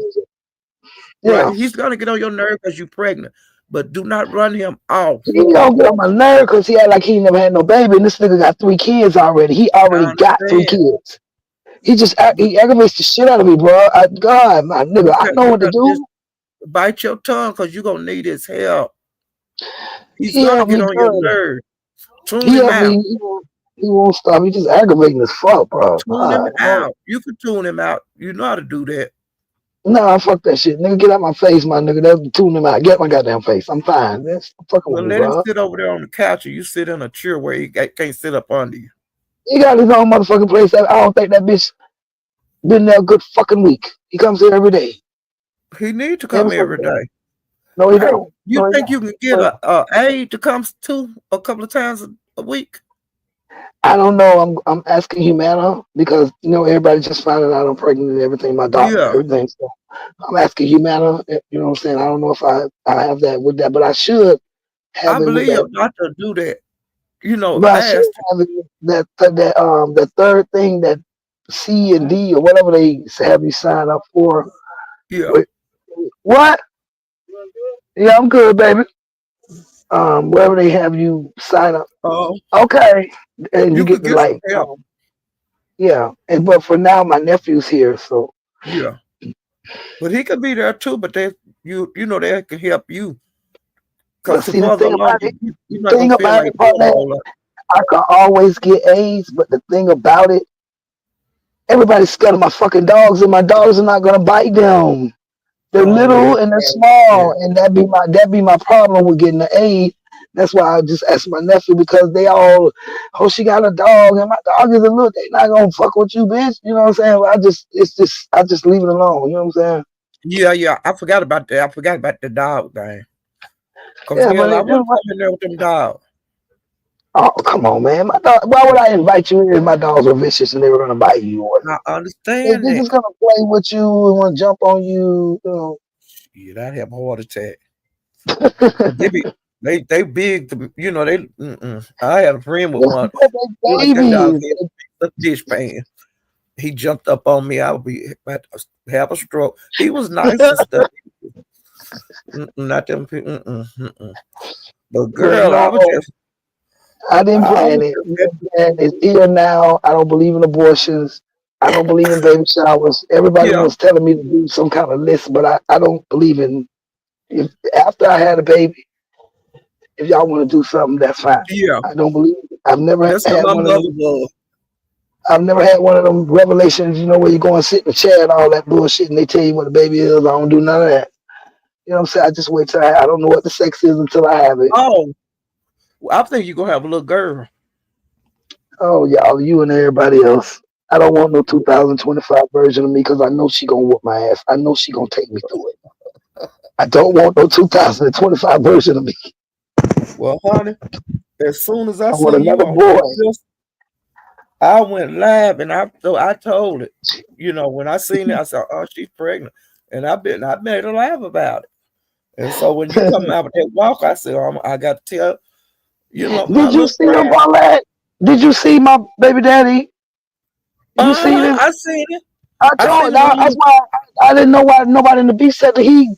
[SPEAKER 2] that?
[SPEAKER 1] right?
[SPEAKER 2] Yeah.
[SPEAKER 1] He's gonna get on your nerves because you're pregnant. But do not run him off.
[SPEAKER 2] He don't get on my nerve because he act like he never had no baby. And this nigga got 3 kids already. He already
[SPEAKER 1] I
[SPEAKER 2] got three
[SPEAKER 1] understand.
[SPEAKER 2] kids. He just
[SPEAKER 1] But
[SPEAKER 2] he aggravates the shit out of me, bro. God, my nigga, I know
[SPEAKER 1] you
[SPEAKER 2] what to
[SPEAKER 1] gotta just
[SPEAKER 2] do.
[SPEAKER 1] bite your tongue because you're gonna need his help. He's
[SPEAKER 2] He
[SPEAKER 1] gonna
[SPEAKER 2] helped
[SPEAKER 1] get
[SPEAKER 2] me
[SPEAKER 1] on your
[SPEAKER 2] good.
[SPEAKER 1] nerves. Tune
[SPEAKER 2] He
[SPEAKER 1] him
[SPEAKER 2] helped me.
[SPEAKER 1] out.
[SPEAKER 2] He won't stop. He just aggravating as fuck, bro.
[SPEAKER 1] Tune him
[SPEAKER 2] God,
[SPEAKER 1] out. You can tune him out. You know how to do that.
[SPEAKER 2] nah, fuck that shit, nigga. Get out my face, my nigga. They'll tune him out. Get my goddamn face. I'm fine. That's fucking with
[SPEAKER 1] Well,
[SPEAKER 2] me,
[SPEAKER 1] let him
[SPEAKER 2] bro.
[SPEAKER 1] sit over there on the couch and you sit in a chair where he can't sit up under you.
[SPEAKER 2] He got his own motherfucking place. I don't think that bitch been there a good fucking week. He comes here every day,
[SPEAKER 1] He need to come
[SPEAKER 2] every fucking
[SPEAKER 1] every
[SPEAKER 2] day.
[SPEAKER 1] day.
[SPEAKER 2] No, he
[SPEAKER 1] Hey,
[SPEAKER 2] don't.
[SPEAKER 1] you
[SPEAKER 2] No, he
[SPEAKER 1] think
[SPEAKER 2] don't.
[SPEAKER 1] you can get
[SPEAKER 2] No, he don't.
[SPEAKER 1] a aide to come to a couple of times a week?
[SPEAKER 2] I don't know. I'm asking Humana because everybody just finding out I'm pregnant and everything. My doctor,
[SPEAKER 1] Yeah,
[SPEAKER 2] everything. So I'm asking Humana. You know what I'm saying? I don't know if I have that with that, but I should
[SPEAKER 1] I
[SPEAKER 2] have it with
[SPEAKER 1] believe
[SPEAKER 2] that.
[SPEAKER 1] your doctor do that.
[SPEAKER 2] But I should
[SPEAKER 1] Ask.
[SPEAKER 2] have it with the third thing that C and D or whatever they have you sign up for.
[SPEAKER 1] Yeah.
[SPEAKER 2] Wait, what? Yeah, I'm good, baby. Wherever they have you sign up.
[SPEAKER 1] Oh,
[SPEAKER 2] Okay, and you
[SPEAKER 1] you
[SPEAKER 2] get
[SPEAKER 1] could
[SPEAKER 2] to
[SPEAKER 1] get some
[SPEAKER 2] like,
[SPEAKER 1] help.
[SPEAKER 2] yeah. And but for now, my nephew's here, so.
[SPEAKER 1] Yeah, but he could be there too. But they can help you because
[SPEAKER 2] But
[SPEAKER 1] to
[SPEAKER 2] see, the
[SPEAKER 1] further
[SPEAKER 2] thing
[SPEAKER 1] along,
[SPEAKER 2] about it,
[SPEAKER 1] you're
[SPEAKER 2] the
[SPEAKER 1] not
[SPEAKER 2] thing
[SPEAKER 1] gonna feel
[SPEAKER 2] about
[SPEAKER 1] like
[SPEAKER 2] it,
[SPEAKER 1] doing a
[SPEAKER 2] Paulette,
[SPEAKER 1] whole lot.
[SPEAKER 2] I can always get A's. But the thing about it, everybody's scared of my fucking dogs, and my dogs are not gonna bite them. They're
[SPEAKER 1] Oh yeah,
[SPEAKER 2] little and they're
[SPEAKER 1] yeah,
[SPEAKER 2] small, and that be my problem with getting the A. That's why I just asked my nephew because they all, oh, she got a dog, and my dog is a little. They not gonna fuck with you, bitch. You know what I'm saying? I just leave it alone. You know what I'm saying?
[SPEAKER 1] yeah. I forgot about that. I forgot about the dog thing. Cause
[SPEAKER 2] Yeah,
[SPEAKER 1] yeah,
[SPEAKER 2] but
[SPEAKER 1] I wouldn't come in there with them dogs.
[SPEAKER 2] oh, come on, man. My dog, why would I invite you in if my dogs were vicious and they were gonna bite you? Or
[SPEAKER 1] I understand
[SPEAKER 2] they're
[SPEAKER 1] that.
[SPEAKER 2] just gonna play with you and want to jump on you.
[SPEAKER 1] Yeah, I'd have a heart attack. 'Cause they big. I had a friend with one.
[SPEAKER 2] They're
[SPEAKER 1] Like that dog
[SPEAKER 2] babies.
[SPEAKER 1] had a dish pan. He jumped up on me. I would be about to have a stroke. He was nice and stuff. Not them. But
[SPEAKER 2] But
[SPEAKER 1] girl,
[SPEAKER 2] no, I didn't
[SPEAKER 1] I
[SPEAKER 2] plan
[SPEAKER 1] was
[SPEAKER 2] it.
[SPEAKER 1] just,
[SPEAKER 2] You know what I'm saying? It's here now. I don't believe in abortions. I don't believe in baby showers. Everybody
[SPEAKER 1] yeah,
[SPEAKER 2] was telling me to do some kind of list, but I don't believe in. If after I had a baby, if y'all want to do something, that's fine.
[SPEAKER 1] yeah.
[SPEAKER 2] I don't believe. I've never
[SPEAKER 1] That's how
[SPEAKER 2] had
[SPEAKER 1] my
[SPEAKER 2] one of them.
[SPEAKER 1] mother was.
[SPEAKER 2] I've never had one of them revelations, where you go and sit in the chair and all that bullshit, and they tell you what the baby is. I don't do none of that. You know what I'm saying? I just wait till I don't know what the sex is until I have it.
[SPEAKER 1] Oh, I think you're gonna have a little girl.
[SPEAKER 2] Oh, y'all, you and everybody else. I don't want no 2025 version of me because I know she gonna whoop my ass. I know she gonna take me through it. I don't want no 2025 version of me.
[SPEAKER 1] Well, honey, as soon as I
[SPEAKER 2] I want
[SPEAKER 1] seen you
[SPEAKER 2] another
[SPEAKER 1] on
[SPEAKER 2] boy.
[SPEAKER 1] Facebook, I went live and I told it. When I seen it, I said, "Oh, she's pregnant," and I made her laugh about it. And so when you come out with that walk, I said, I got to tell my
[SPEAKER 2] Did you
[SPEAKER 1] little
[SPEAKER 2] see him,
[SPEAKER 1] friend.
[SPEAKER 2] Paulette? Did you see my baby daddy? You see this?
[SPEAKER 1] I seen it.
[SPEAKER 2] I
[SPEAKER 1] I
[SPEAKER 2] told
[SPEAKER 1] seen
[SPEAKER 2] you.
[SPEAKER 1] it when
[SPEAKER 2] That's
[SPEAKER 1] you.
[SPEAKER 2] why I didn't know why nobody in the beach said that he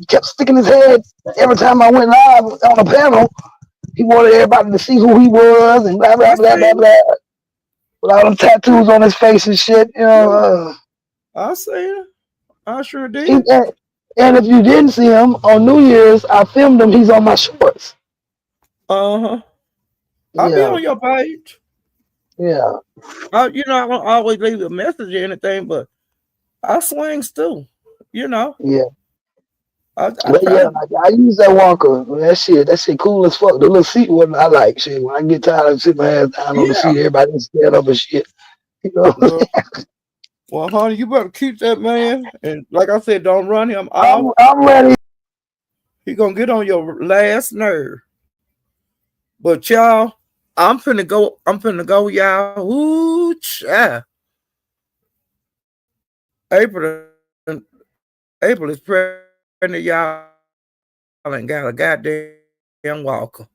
[SPEAKER 2] kept sticking his head every time I went live on a panel. He wanted everybody to see who he was and blah blah
[SPEAKER 1] I
[SPEAKER 2] blah blah
[SPEAKER 1] seen it.
[SPEAKER 2] blah. With all them tattoos on his face and shit.
[SPEAKER 1] Yeah, I seen it. I sure
[SPEAKER 2] He,
[SPEAKER 1] did.
[SPEAKER 2] and if you didn't see him on New Year's, I filmed him. He's on my shorts.
[SPEAKER 1] Uh-huh. I'll be
[SPEAKER 2] Yeah,
[SPEAKER 1] on your page.
[SPEAKER 2] yeah,
[SPEAKER 1] I won't always leave a message or anything, but I swings too. You know,
[SPEAKER 2] yeah.
[SPEAKER 1] I
[SPEAKER 2] But
[SPEAKER 1] try
[SPEAKER 2] yeah,
[SPEAKER 1] to.
[SPEAKER 2] like, I use that walker. That shit cool as fuck. The little seat one I like. Shit, when I get tired of sitting my ass down on the
[SPEAKER 1] Yeah.
[SPEAKER 2] seat, everybody stand up and shit. You know,
[SPEAKER 1] Well, well, honey, you better keep that man. And like I said, don't run him off.
[SPEAKER 2] I'm ready.
[SPEAKER 1] He gonna get on your last nerve. But y'all, I'm finna go. Y'all. Ooh, child. April, April is pregnant, y'all, and got a goddamn walker.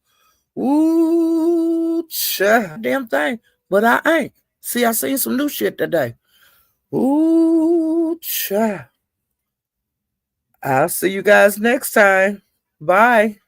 [SPEAKER 1] Ooh, child. I thought I had the goddamn thing, but I ain't. See, I seen some new shit today. Ooh, child. I'll see you guys next time. Bye.